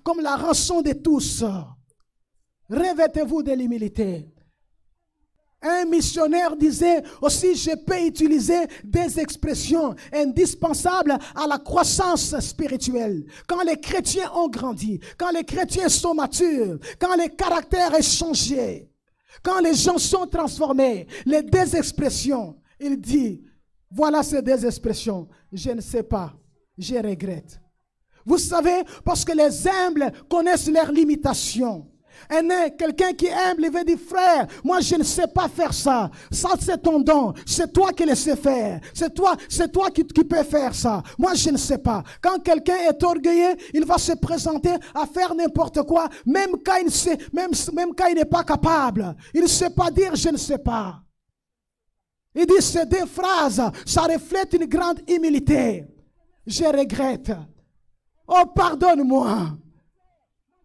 comme la rançon de tous. Revêtez-vous de l'humilité. Un missionnaire disait aussi, je peux utiliser des expressions indispensables à la croissance spirituelle. Quand les chrétiens ont grandi, quand les chrétiens sont matures, quand le caractère est changé, quand les gens sont transformés, les deux expressions, il dit, voilà ces deux expressions, je ne sais pas, je regrette. Vous savez, parce que les humbles connaissent leurs limitations. Quelqu'un qui est humble, il veut dire, frère, moi je ne sais pas faire ça. Ça c'est ton don. C'est toi qui le sais faire. C'est toi qui peux faire ça. Moi je ne sais pas. Quand quelqu'un est orgueilleux, il va se présenter à faire n'importe quoi, même quand il n'est pas capable. Il ne sait pas dire je ne sais pas. Il dit ces deux phrases, ça reflète une grande humilité. Je regrette. Oh, pardonne-moi.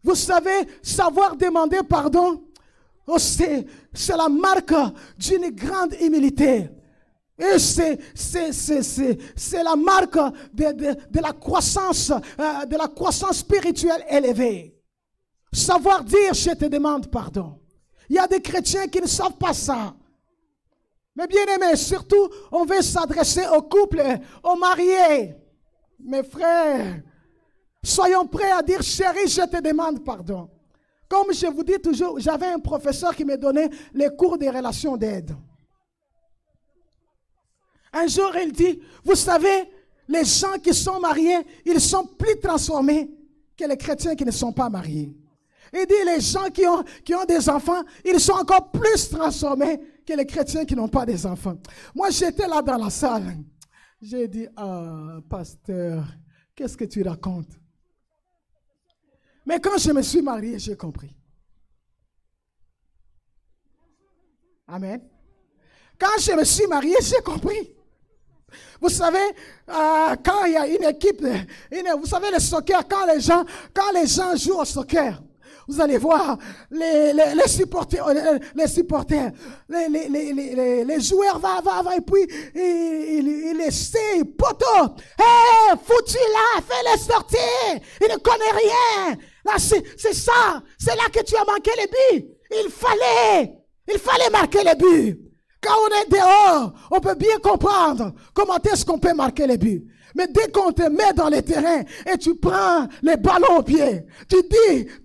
Vous savez, savoir demander pardon, oh, c'est la marque d'une grande humilité. Et c'est la marque de la croissance spirituelle élevée. Savoir dire, je te demande pardon. Il y a des chrétiens qui ne savent pas ça. Mais bien aimés, surtout, on veut s'adresser aux couples, aux mariés. Mes frères, soyons prêts à dire, chérie, je te demande pardon. Comme je vous dis toujours, j'avais un professeur qui me donnait les cours des relations d'aide. Un jour, il dit, vous savez, les gens qui sont mariés, ils sont plus transformés que les chrétiens qui ne sont pas mariés. Il dit, les gens qui ont des enfants, ils sont encore plus transformés que les chrétiens qui n'ont pas des enfants. Moi, j'étais là dans la salle. J'ai dit, ah, pasteur, qu'est-ce que tu racontes? Mais quand je me suis marié, j'ai compris. Amen. Quand je me suis marié, j'ai compris. Vous savez, quand il y a une équipe, vous savez le soccer, quand les gens jouent au soccer, vous allez voir les supporters, les joueurs vont et puis ils essaient, poteau, hey, foutu là, fais-les sortir, il ne connaît rien. Là, c'est ça, c'est là que tu as manqué le but. Il fallait marquer le but. Quand on est dehors, on peut bien comprendre comment est-ce qu'on peut marquer les buts. Mais dès qu'on te met dans le terrain et tu prends les ballons au pied,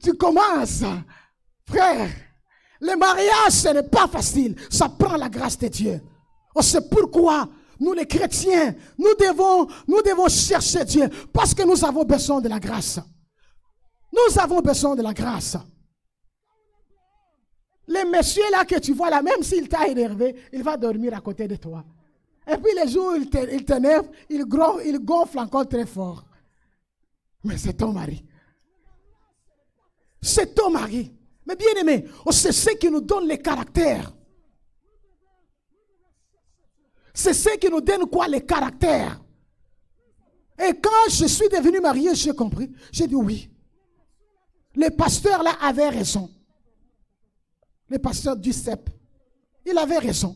tu commences. Frère, le mariage, ce n'est pas facile. Ça prend la grâce de Dieu. Oh, c'est pourquoi nous les chrétiens, nous devons chercher Dieu parce que nous avons besoin de la grâce. Nous avons besoin de la grâce. Les messieurs là que tu vois là, même s'il t'a énervé, il va dormir à côté de toi. Et puis les jours où il t'énerve, il gonfle encore très fort. Mais c'est ton mari. C'est ton mari. Mais bien aimé, c'est ce qui nous donne le caractère. C'est ce qui nous donne quoi? Le caractère. Et quand je suis devenu marié, j'ai compris. J'ai dit oui. Le pasteur là avait raison. Le pasteur du CEP, il avait raison.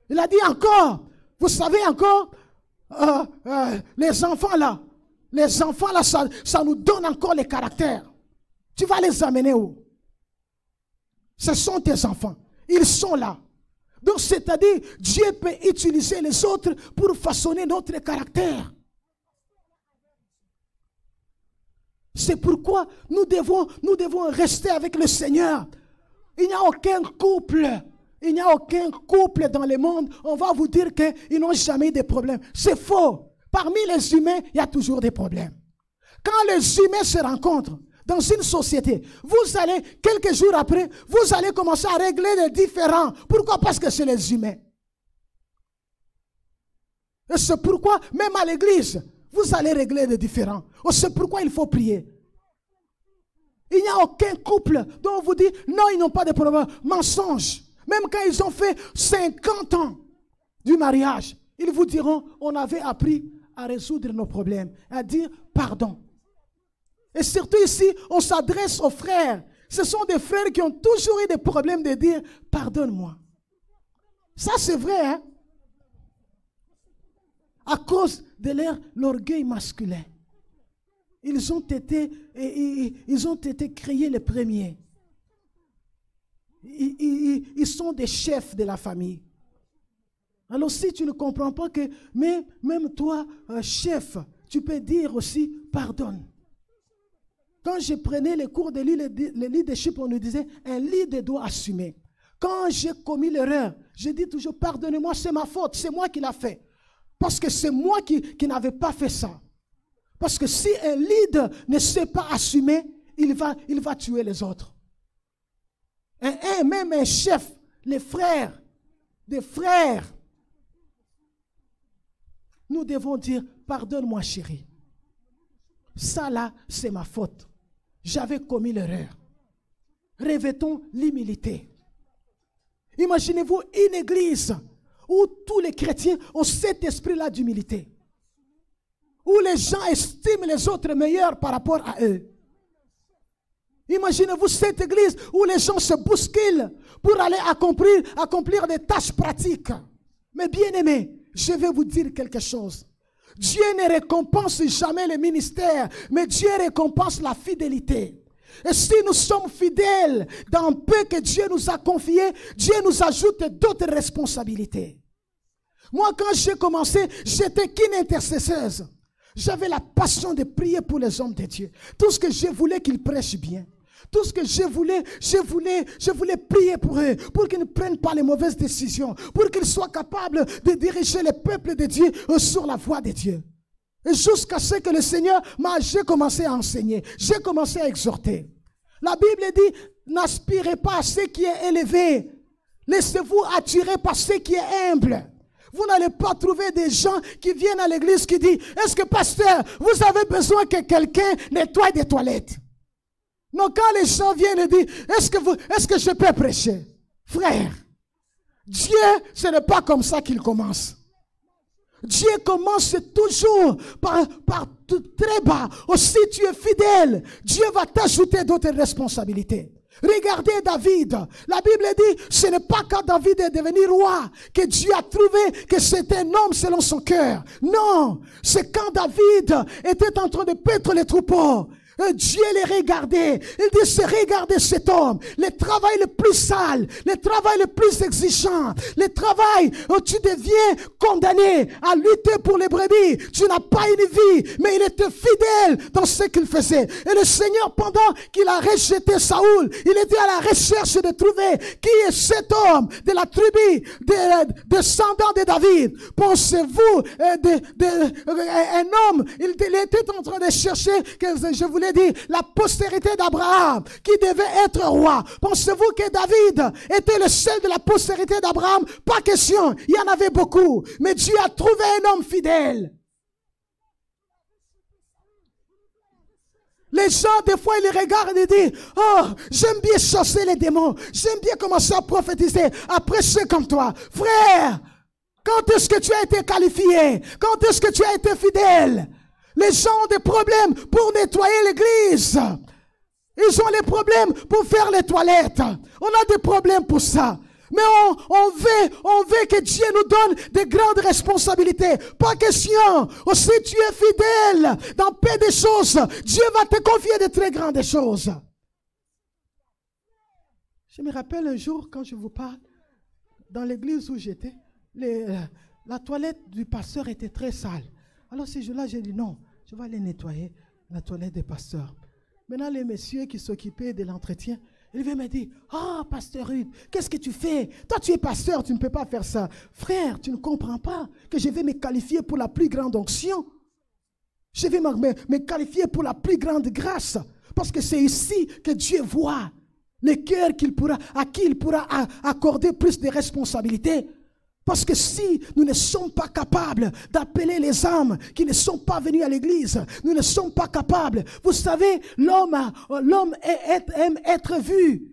Il a dit encore, vous savez encore, les enfants là, ça nous donne encore les caractères. Tu vas les amener où? Ce sont tes enfants. Ils sont là. Donc c'est-à-dire, Dieu peut utiliser les autres pour façonner notre caractère. C'est pourquoi nous devons rester avec le Seigneur. Il n'y a aucun couple dans le monde, on va vous dire qu'ils n'ont jamais eu de problèmes. C'est faux. Parmi les humains, il y a toujours des problèmes. Quand les humains se rencontrent dans une société, vous allez, quelques jours après, vous allez commencer à régler les différends. Pourquoi? Parce que c'est les humains. Et c'est pourquoi, même à l'église, vous allez régler les différends. C'est pourquoi il faut prier. Il n'y a aucun couple dont on vous dit, non, ils n'ont pas de problème. Mensonge. Même quand ils ont fait 50 ans du mariage, ils vous diront, on avait appris à résoudre nos problèmes, à dire pardon. Et surtout ici, on s'adresse aux frères. Ce sont des frères qui ont toujours eu des problèmes de dire, pardonne-moi. Ça, c'est vrai, hein? À cause de l'orgueil masculin. Ils ont été créés les premiers. Ils sont des chefs de la famille. Alors si tu ne comprends pas que même toi, chef, tu peux dire aussi pardonne. Quand je prenais les cours de leadership, on nous disait un leader doit assumer. Quand j'ai commis l'erreur, je dis toujours pardonnez-moi, c'est ma faute, c'est moi qui l'ai fait. Parce que c'est moi qui n'avais pas fait ça. Parce que si un leader ne sait pas assumer, il va tuer les autres. Même un chef, des frères, nous devons dire, pardonne-moi chérie. Ça là, c'est ma faute. J'avais commis l'erreur. Revêtons l'humilité. Imaginez-vous une église où tous les chrétiens ont cet esprit-là d'humilité. Où les gens estiment les autres meilleurs par rapport à eux. Imaginez-vous cette église où les gens se bousculent pour aller accomplir des tâches pratiques. Mais bien aimés, je vais vous dire quelque chose. Dieu ne récompense jamais le ministère, mais Dieu récompense la fidélité. Et si nous sommes fidèles dans un peu que Dieu nous a confié, Dieu nous ajoute d'autres responsabilités. Moi, quand j'ai commencé, j'étais qu'une intercesseuse. J'avais la passion de prier pour les hommes de Dieu. Tout ce que je voulais qu'ils prêchent bien. Tout ce que je voulais prier pour eux, pour qu'ils ne prennent pas les mauvaises décisions, pour qu'ils soient capables de diriger le peuple de Dieu sur la voie de Dieu. Et jusqu'à ce que le Seigneur j'ai commencé à enseigner, j'ai commencé à exhorter. La Bible dit, n'aspirez pas à ce qui est élevé, laissez-vous attirer par ce qui est humble. Vous n'allez pas trouver des gens qui viennent à l'église qui disent, est-ce que pasteur, vous avez besoin que quelqu'un nettoie des toilettes? Non, quand les gens viennent et disent, est-ce que je peux prêcher? Frère, Dieu, ce n'est pas comme ça qu'il commence. Dieu commence toujours par très bas. Aussi tu es fidèle, Dieu va t'ajouter d'autres responsabilités. Regardez David. La Bible dit, ce n'est pas quand David est devenu roi que Dieu a trouvé que c'était un homme selon son cœur. Non, c'est quand David était en train de paître les troupeaux. Dieu les regardait. Il dit, c'est regarder cet homme. Le travail le plus sale, le travail le plus exigeant, le travail où tu deviens condamné à lutter pour les brebis. Tu n'as pas une vie, mais il était fidèle dans ce qu'il faisait. Et le Seigneur, pendant qu'il a rejeté Saoul, il était à la recherche de trouver qui est cet homme de la tribu des descendants de David. Pensez-vous, un homme, il était en train de chercher, que je voulais dire, la postérité d'Abraham qui devait être roi. Pensez-vous que David était le seul de la postérité d'Abraham? Pas question, il y en avait beaucoup. Mais Dieu a trouvé un homme fidèle. Les gens, des fois, ils les regardent et disent, oh, j'aime bien chasser les démons. J'aime bien commencer à prophétiser, à prêcher comme toi. Frère, quand est-ce que tu as été qualifié? Quand est-ce que tu as été fidèle? Les gens ont des problèmes pour nettoyer l'église. Ils ont les problèmes pour faire les toilettes. On a des problèmes pour ça. Mais on veut que Dieu nous donne de grandes responsabilités. Pas question. Si tu es fidèle dans peu de choses, Dieu va te confier de très grandes choses. Je me rappelle un jour, quand je vous parle, dans l'église où j'étais, la toilette du pasteur était très sale. Alors ce jour-là, j'ai dit non, je vais aller nettoyer la toilette des pasteurs. Maintenant, les messieurs qui s'occupaient de l'entretien, ils viennent me dire, ah, pasteur Ruth, qu'est-ce que tu fais? Toi, tu es pasteur, tu ne peux pas faire ça. Frère, tu ne comprends pas que je vais me qualifier pour la plus grande onction. Je vais me qualifier pour la plus grande grâce. Parce que c'est ici que Dieu voit les cœurs à qui il pourra accorder plus de responsabilités. Parce que si nous ne sommes pas capables d'appeler les âmes qui ne sont pas venues à l'église, nous ne sommes pas capables. Vous savez, l'homme aime être vu.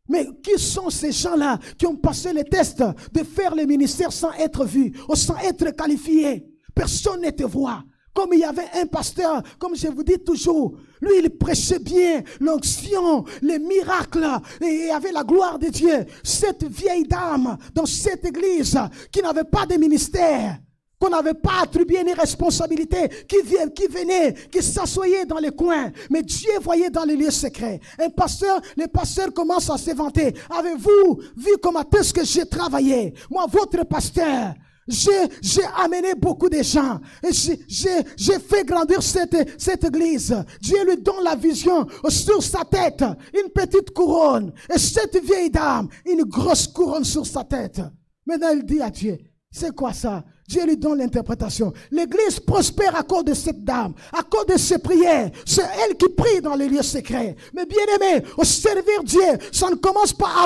Mais qui sont ces gens-là qui ont passé les tests de faire le ministère sans être vus, ou sans être qualifiés? Personne ne te voit. Comme il y avait un pasteur, comme je vous dis toujours, lui il prêchait bien l'onction, les miracles, et il y avait la gloire de Dieu. Cette vieille dame dans cette église qui n'avait pas de ministère, qu'on n'avait pas attribué une responsabilité, qui venait, qui s'assoyait dans les coins, mais Dieu voyait dans les lieux secrets. Les pasteurs commencent à se vanter. Avez-vous vu comment est-ce que j'ai travaillé? Moi, votre pasteur, j'ai amené beaucoup de gens. J'ai fait grandir cette église. Dieu lui donne la vision sur sa tête, une petite couronne. Et cette vieille dame, une grosse couronne sur sa tête. Maintenant, il dit à Dieu, c'est quoi ça? Dieu lui donne l'interprétation. L'église prospère à cause de cette dame, à cause de ses prières. C'est elle qui prie dans les lieux secrets. Mais bien aimé, au servir Dieu, ça ne commence pas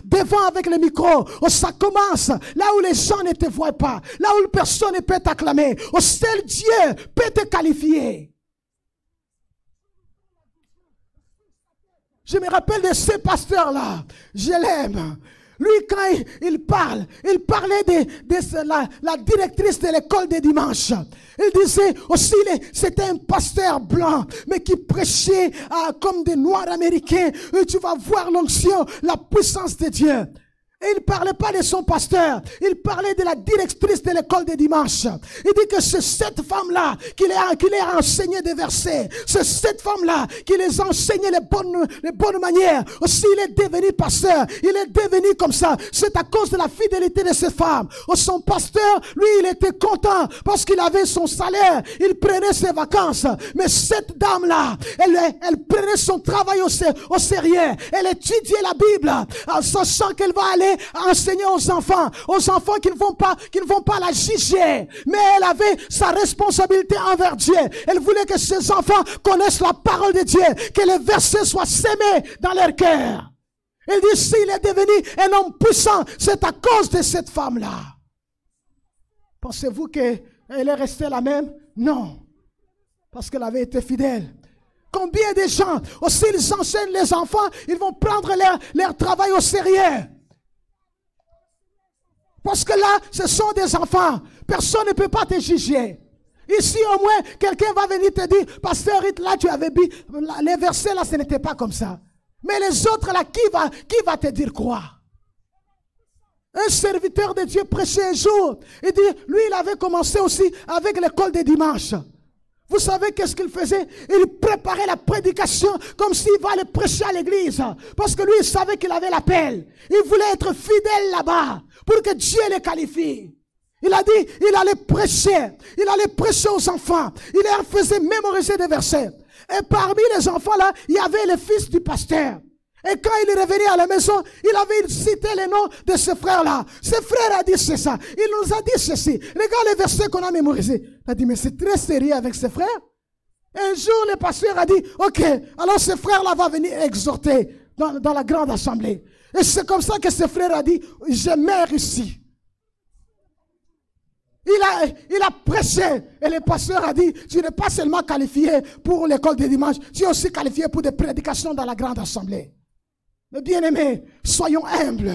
devant avec le micro. Ça commence là où les gens ne te voient pas, là où personne ne peut t'acclamer. Seul Dieu peut te qualifier. Je me rappelle de ce pasteur-là. Je l'aime. Lui, quand il parlait de la directrice de l'école des dimanches. Il disait aussi, c'était un pasteur blanc, mais qui prêchait comme des Noirs américains. Et tu vas voir l'onction, la puissance de Dieu. Et il ne parlait pas de son pasteur, il parlait de la directrice de l'école des dimanches. Il dit que c'est cette femme-là qui les a enseigné des versets. C'est cette femme-là qui les a enseigné les bonnes manières. Aussi, il est devenu pasteur. Il est devenu comme ça. C'est à cause de la fidélité de cette femme. Son pasteur, lui, il était content parce qu'il avait son salaire. Il prenait ses vacances. Mais cette dame-là, elle prenait son travail au sérieux. Elle étudiait la Bible en sachant qu'elle va aller enseigner aux enfants qui ne vont pas la juger, mais elle avait sa responsabilité envers Dieu. Elle voulait que ses enfants connaissent la parole de Dieu, que les versets soient sémés dans leur cœur. Elle dit, s'il est devenu un homme puissant, c'est à cause de cette femme-là. Pensez-vous qu'elle est restée la même? Non, parce qu'elle avait été fidèle. Combien de gens, aussi ils enseignent les enfants, ils vont prendre leur travail au sérieux. Parce que là, ce sont des enfants. Personne ne peut pas te juger. Ici, au moins, quelqu'un va venir te dire, pasteur, là, tu avais dit, les versets, là, ce n'était pas comme ça. Mais les autres, là, qui va te dire quoi? Un serviteur de Dieu prêchait un jour. Il dit, lui, il avait commencé aussi avec l'école des dimanches. Vous savez qu'est-ce qu'il faisait? Il préparait la prédication comme s'il va aller prêcher à l'église. Parce que lui, il savait qu'il avait l'appel. Il voulait être fidèle là-bas pour que Dieu les qualifie. Il a dit, il allait prêcher aux enfants. Il leur faisait mémoriser des versets. Et parmi les enfants là, il y avait le fils du pasteur. Et quand il est revenu à la maison, il avait cité les noms de ses frères-là. Ses frères a dit c'est ça. Il nous a dit ceci. Regarde les versets qu'on a mémorisés. Il a dit, mais c'est très sérieux avec ses frères. Et un jour, le pasteur a dit, ok, alors ses frères-là vont venir exhorter dans la grande assemblée. Et c'est comme ça que ses frères a dit, je meurs ici. Il a prêché. Et le pasteur a dit, tu n'es pas seulement qualifié pour l'école des dimanches, tu es aussi qualifié pour des prédications dans la grande assemblée. Mais bien aimés, soyons humbles.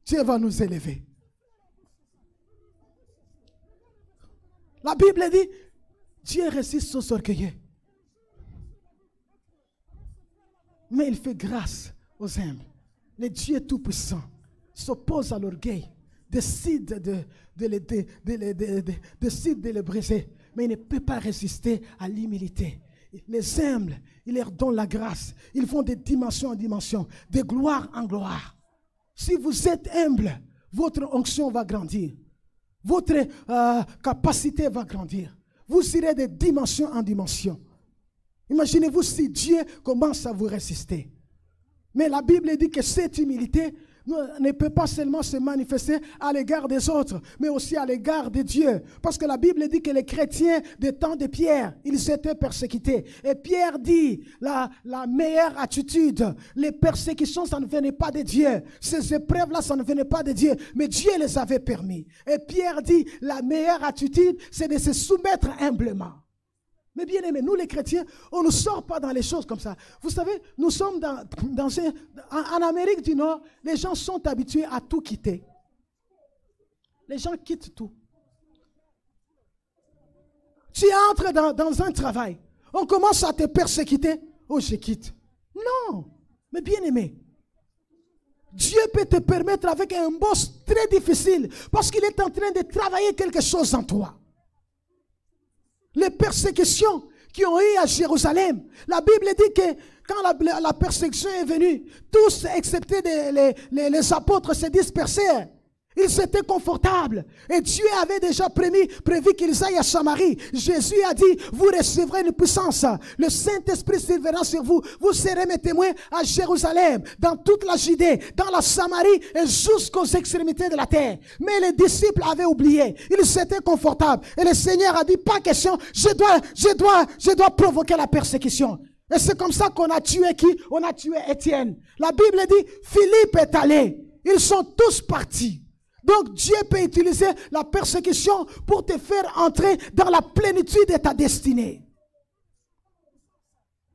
Dieu va nous élever. La Bible dit, Dieu résiste aux orgueilleux. Mais il fait grâce aux humbles. Le Dieu Tout-Puissant s'oppose à l'orgueil, décide de les briser. Mais il ne peut pas résister à l'humilité. Les humbles, il leur donne la grâce. Ils vont de dimension en dimension, de gloire en gloire. Si vous êtes humble, votre onction va grandir. Votre capacité va grandir. Vous irez de dimension en dimension. Imaginez-vous si Dieu commence à vous résister. Mais la Bible dit que cette humilité ne peut pas seulement se manifester à l'égard des autres, mais aussi à l'égard de Dieu. Parce que la Bible dit que les chrétiens des temps de Pierre, ils étaient persécutés. Et Pierre dit, la meilleure attitude, les persécutions, ça ne venait pas de Dieu. Ces épreuves-là, ça ne venait pas de Dieu, mais Dieu les avait permis. Et Pierre dit, la meilleure attitude, c'est de se soumettre humblement. Mais bien aimé, nous les chrétiens, on ne sort pas dans les choses comme ça. Vous savez, nous sommes en Amérique du Nord, les gens sont habitués à tout quitter. Les gens quittent tout. Tu entres dans un travail, on commence à te persécuter. Oh, je quitte. Non, mais bien aimé, Dieu peut te permettre avec un boss très difficile parce qu'il est en train de travailler quelque chose en toi. Les persécutions qui ont eu à Jérusalem. La Bible dit que quand la persécution est venue, tous, excepté les apôtres, se dispersèrent. Ils étaient confortables. Et Dieu avait déjà prévu qu'ils aillent à Samarie. Jésus a dit, vous recevrez une puissance. Le Saint-Esprit s'élèvera sur vous. Vous serez mes témoins à Jérusalem, dans toute la Judée, dans la Samarie et jusqu'aux extrémités de la terre. Mais les disciples avaient oublié. Ils étaient confortables. Et le Seigneur a dit, pas question, je dois provoquer la persécution. Et c'est comme ça qu'on a tué qui? On a tué Étienne. La Bible dit, Philippe est allé. Ils sont tous partis. Donc Dieu peut utiliser la persécution pour te faire entrer dans la plénitude de ta destinée.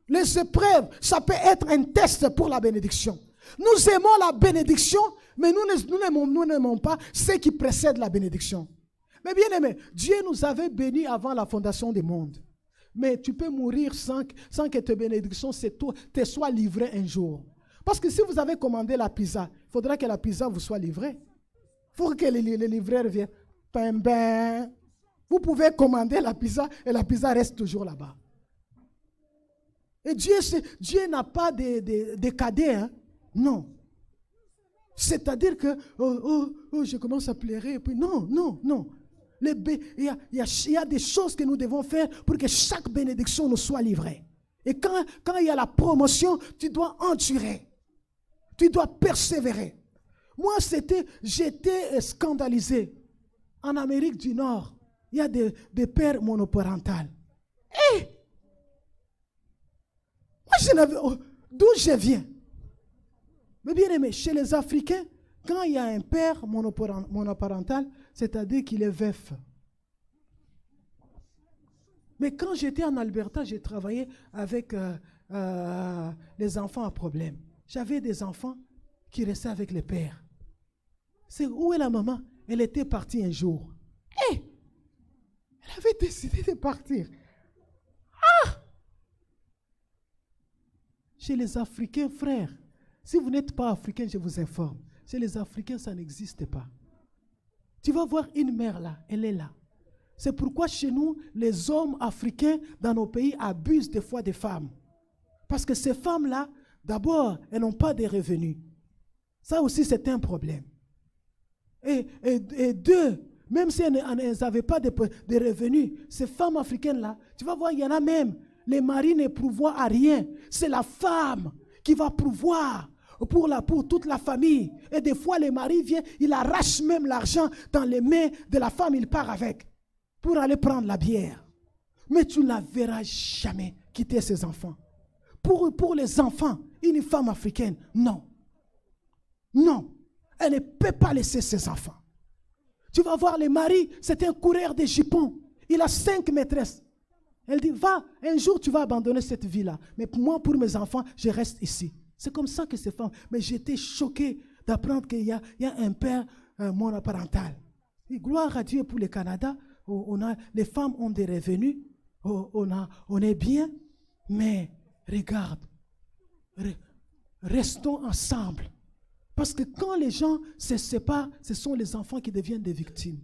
Les épreuves, ça peut être un test pour la bénédiction. Nous aimons la bénédiction, mais nous n'aimons pas ce qui précède la bénédiction. Mais bien aimé, Dieu nous avait bénis avant la fondation du monde. Mais tu peux mourir sans que tes bénédictions te soient livrées un jour. Parce que si vous avez commandé la pizza, il faudra que la pizza vous soit livrée. Il faut que les livreurs viennent. Ben. Vous pouvez commander la pizza et la pizza reste toujours là-bas. Et Dieu n'a pas de cadets, hein? Non. C'est-à-dire que, je commence à pleurer. Et puis, non. Il y a des choses que nous devons faire pour que chaque bénédiction nous soit livrée. Et quand il y a la promotion, tu dois endurer. Tu dois persévérer. Moi, j'étais scandalisé. En Amérique du Nord, il y a des pères monoparentales. Moi, d'où je viens. Mais bien aimé, chez les Africains, quand il y a un père monoparental, c'est-à-dire qu'il est veuf. Mais quand j'étais en Alberta, j'ai travaillé avec les enfants à problème. J'avais des enfants qui restaient avec les pères. Où est la maman? Elle était partie un jour. Elle avait décidé de partir. Chez les Africains, frères, si vous n'êtes pas Africain, je vous informe. Chez les Africains, ça n'existe pas. Tu vas voir une mère là, elle est là. C'est pourquoi chez nous, les hommes africains dans nos pays abusent des fois des femmes. Parce que ces femmes-là, d'abord, elles n'ont pas de revenus. Ça aussi, c'est un problème. Et deux, même si elles n'avaient pas de revenus, ces femmes africaines-là, tu vas voir, il y en a même, les maris ne pourvoient à rien. C'est la femme qui va pourvoir pour toute la famille. Et des fois, les maris viennent, il arrache même l'argent dans les mains de la femme, il part avec pour aller prendre la bière. Mais tu ne la verras jamais quitter ses enfants. Pour les enfants, une femme africaine, non. Non. Elle ne peut pas laisser ses enfants. Tu vas voir les maris, c'est un coureur de jupons. Il a 5 maîtresses. Elle dit, va, un jour tu vas abandonner cette vie-là. Mais moi, pour mes enfants, je reste ici. C'est comme ça que ces femmes... Mais j'étais choqué d'apprendre qu'il y a un père monoparental. Et gloire à Dieu pour le Canada. Les femmes ont des revenus. On est bien. Mais regarde, restons ensemble. Parce que quand les gens se séparent, ce sont les enfants qui deviennent des victimes.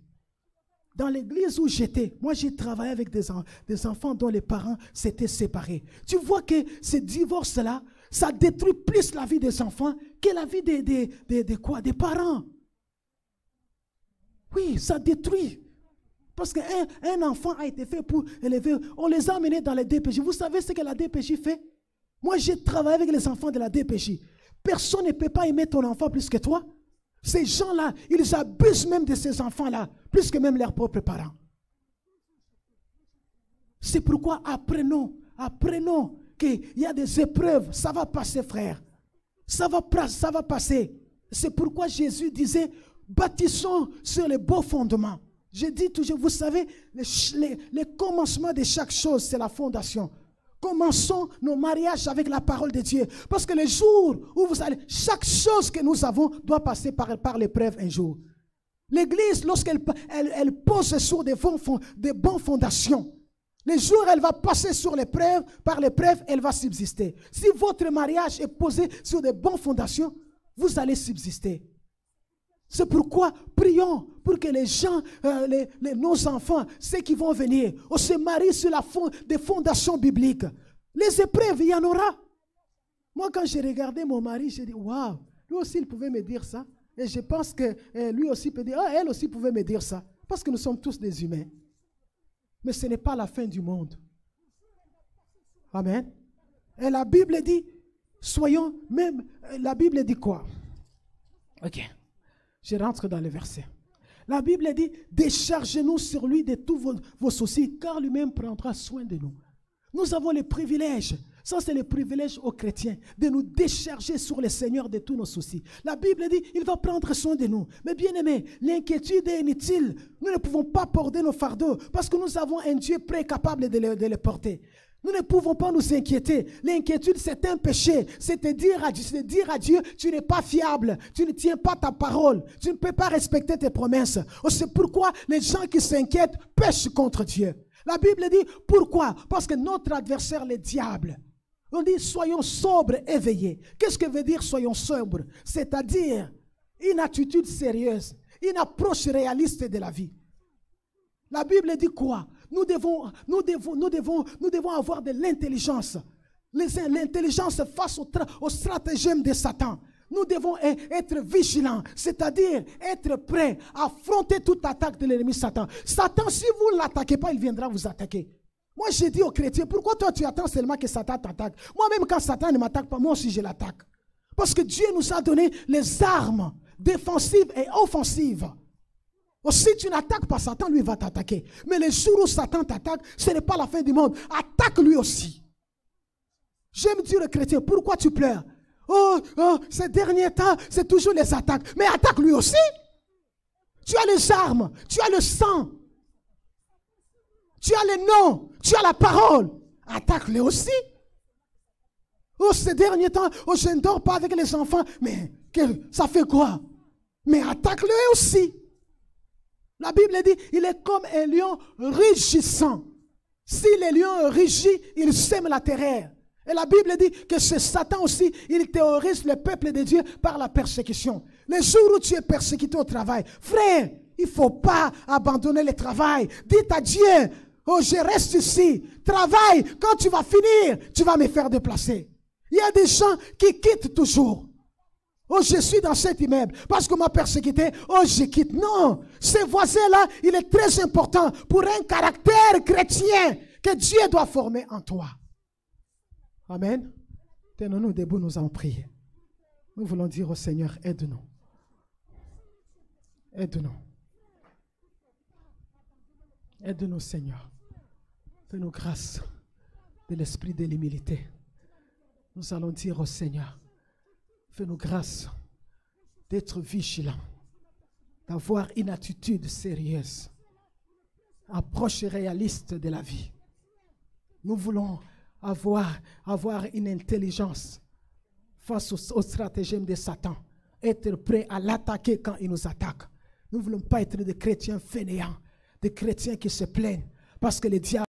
Dans l'église où j'étais, moi j'ai travaillé avec des enfants dont les parents s'étaient séparés. Tu vois que ce divorce-là, ça détruit plus la vie des enfants que la vie des parents. Oui, ça détruit. Parce qu'un enfant a été fait pour élever. On les a amenés dans les DPJ. Vous savez ce que la DPJ fait? Moi j'ai travaillé avec les enfants de la DPJ. Personne ne peut pas aimer ton enfant plus que toi. Ces gens-là, ils abusent même de ces enfants-là, plus que même leurs propres parents. C'est pourquoi apprenons qu'il y a des épreuves. Ça va passer, frère. Ça va passer. C'est pourquoi Jésus disait, bâtissons sur les beaux fondements. Je dis toujours, vous savez, les commencements de chaque chose, c'est la fondation. Commençons nos mariages avec la parole de Dieu. Parce que le jour où vous allez, chaque chose que nous avons doit passer par l'épreuve un jour. L'église, lorsqu'elle pose sur des bonnes fondations, le jour où elle va passer sur l'épreuve, par l'épreuve, elle va subsister. Si votre mariage est posé sur des bonnes fondations, vous allez subsister. C'est pourquoi prions pour que les gens, nos enfants, ceux qui vont venir, on se marie sur des fondations bibliques. Les épreuves, il y en aura. Moi, quand j'ai regardé mon mari, j'ai dit, waouh, lui aussi, il pouvait me dire ça. Et je pense que lui aussi peut dire, elle aussi pouvait me dire ça. Parce que nous sommes tous des humains. Mais ce n'est pas la fin du monde. Amen. Et la Bible dit, la Bible dit quoi? Ok. Je rentre dans le verset. La Bible dit, déchargez-nous sur lui de tous vos soucis, car lui-même prendra soin de nous. Nous avons le privilège, ça c'est le privilège aux chrétiens, de nous décharger sur le Seigneur de tous nos soucis. La Bible dit, il va prendre soin de nous. Mais bien aimé, l'inquiétude est inutile. Nous ne pouvons pas porter nos fardeaux, parce que nous avons un Dieu prêt capable de les porter. Nous ne pouvons pas nous inquiéter. L'inquiétude, c'est un péché. C'est de dire à Dieu, tu n'es pas fiable. Tu ne tiens pas ta parole. Tu ne peux pas respecter tes promesses. C'est pourquoi les gens qui s'inquiètent pêchent contre Dieu. La Bible dit, pourquoi? Parce que notre adversaire, le diable, on dit, soyons sobres, éveillés. Qu'est-ce que veut dire soyons sobres? C'est-à-dire une attitude sérieuse, une approche réaliste de la vie. La Bible dit quoi? Nous devons avoir de l'intelligence. L'intelligence face au stratagème de Satan. Nous devons être vigilants, c'est-à-dire être prêts à affronter toute attaque de l'ennemi Satan. Satan, si vous ne l'attaquez pas, il viendra vous attaquer. Moi, j'ai dit aux chrétiens, pourquoi toi tu attends seulement que Satan t'attaque? Moi-même, quand Satan ne m'attaque pas, moi aussi je l'attaque. Parce que Dieu nous a donné les armes défensives et offensives. Si tu n'attaques pas Satan, lui va t'attaquer. Mais le jour où Satan t'attaque, ce n'est pas la fin du monde. Attaque lui aussi. J'aime dire aux chrétiens, pourquoi tu pleures? Oh, ces derniers temps, c'est toujours les attaques. Mais attaque lui aussi. Tu as les armes, tu as le sang, tu as les noms, tu as la parole. Attaque-les aussi. Oh, ces derniers temps, je ne dors pas avec les enfants. Mais ça fait quoi? Mais attaque-le aussi. La Bible dit, il est comme un lion rugissant. Si le lion rugit, il sème la terreur. Et la Bible dit que c'est Satan aussi, il terrorise le peuple de Dieu par la persécution. Le jour où tu es persécuté au travail, frère, il ne faut pas abandonner le travail. Dites à Dieu, oh, je reste ici. Travaille, quand tu vas finir, tu vas me faire déplacer. Il y a des gens qui quittent toujours. Oh, je suis dans cet immeuble parce qu'on m'a persécuté. Oh, je quitte. Non, ce voisin-là, il est très important pour un caractère chrétien que Dieu doit former en toi. Amen. Tenons-nous debout, nous allons prier. Nous voulons dire au Seigneur, aide-nous. Aide-nous. Aide-nous, Seigneur. Fais-nous grâce de l'esprit de l'humilité. Nous allons dire au Seigneur, fais-nous grâce d'être vigilants, d'avoir une attitude sérieuse, approche réaliste de la vie. Nous voulons avoir une intelligence face au stratagème de Satan, être prêt à l'attaquer quand il nous attaque. Nous ne voulons pas être des chrétiens fainéants, des chrétiens qui se plaignent parce que le diable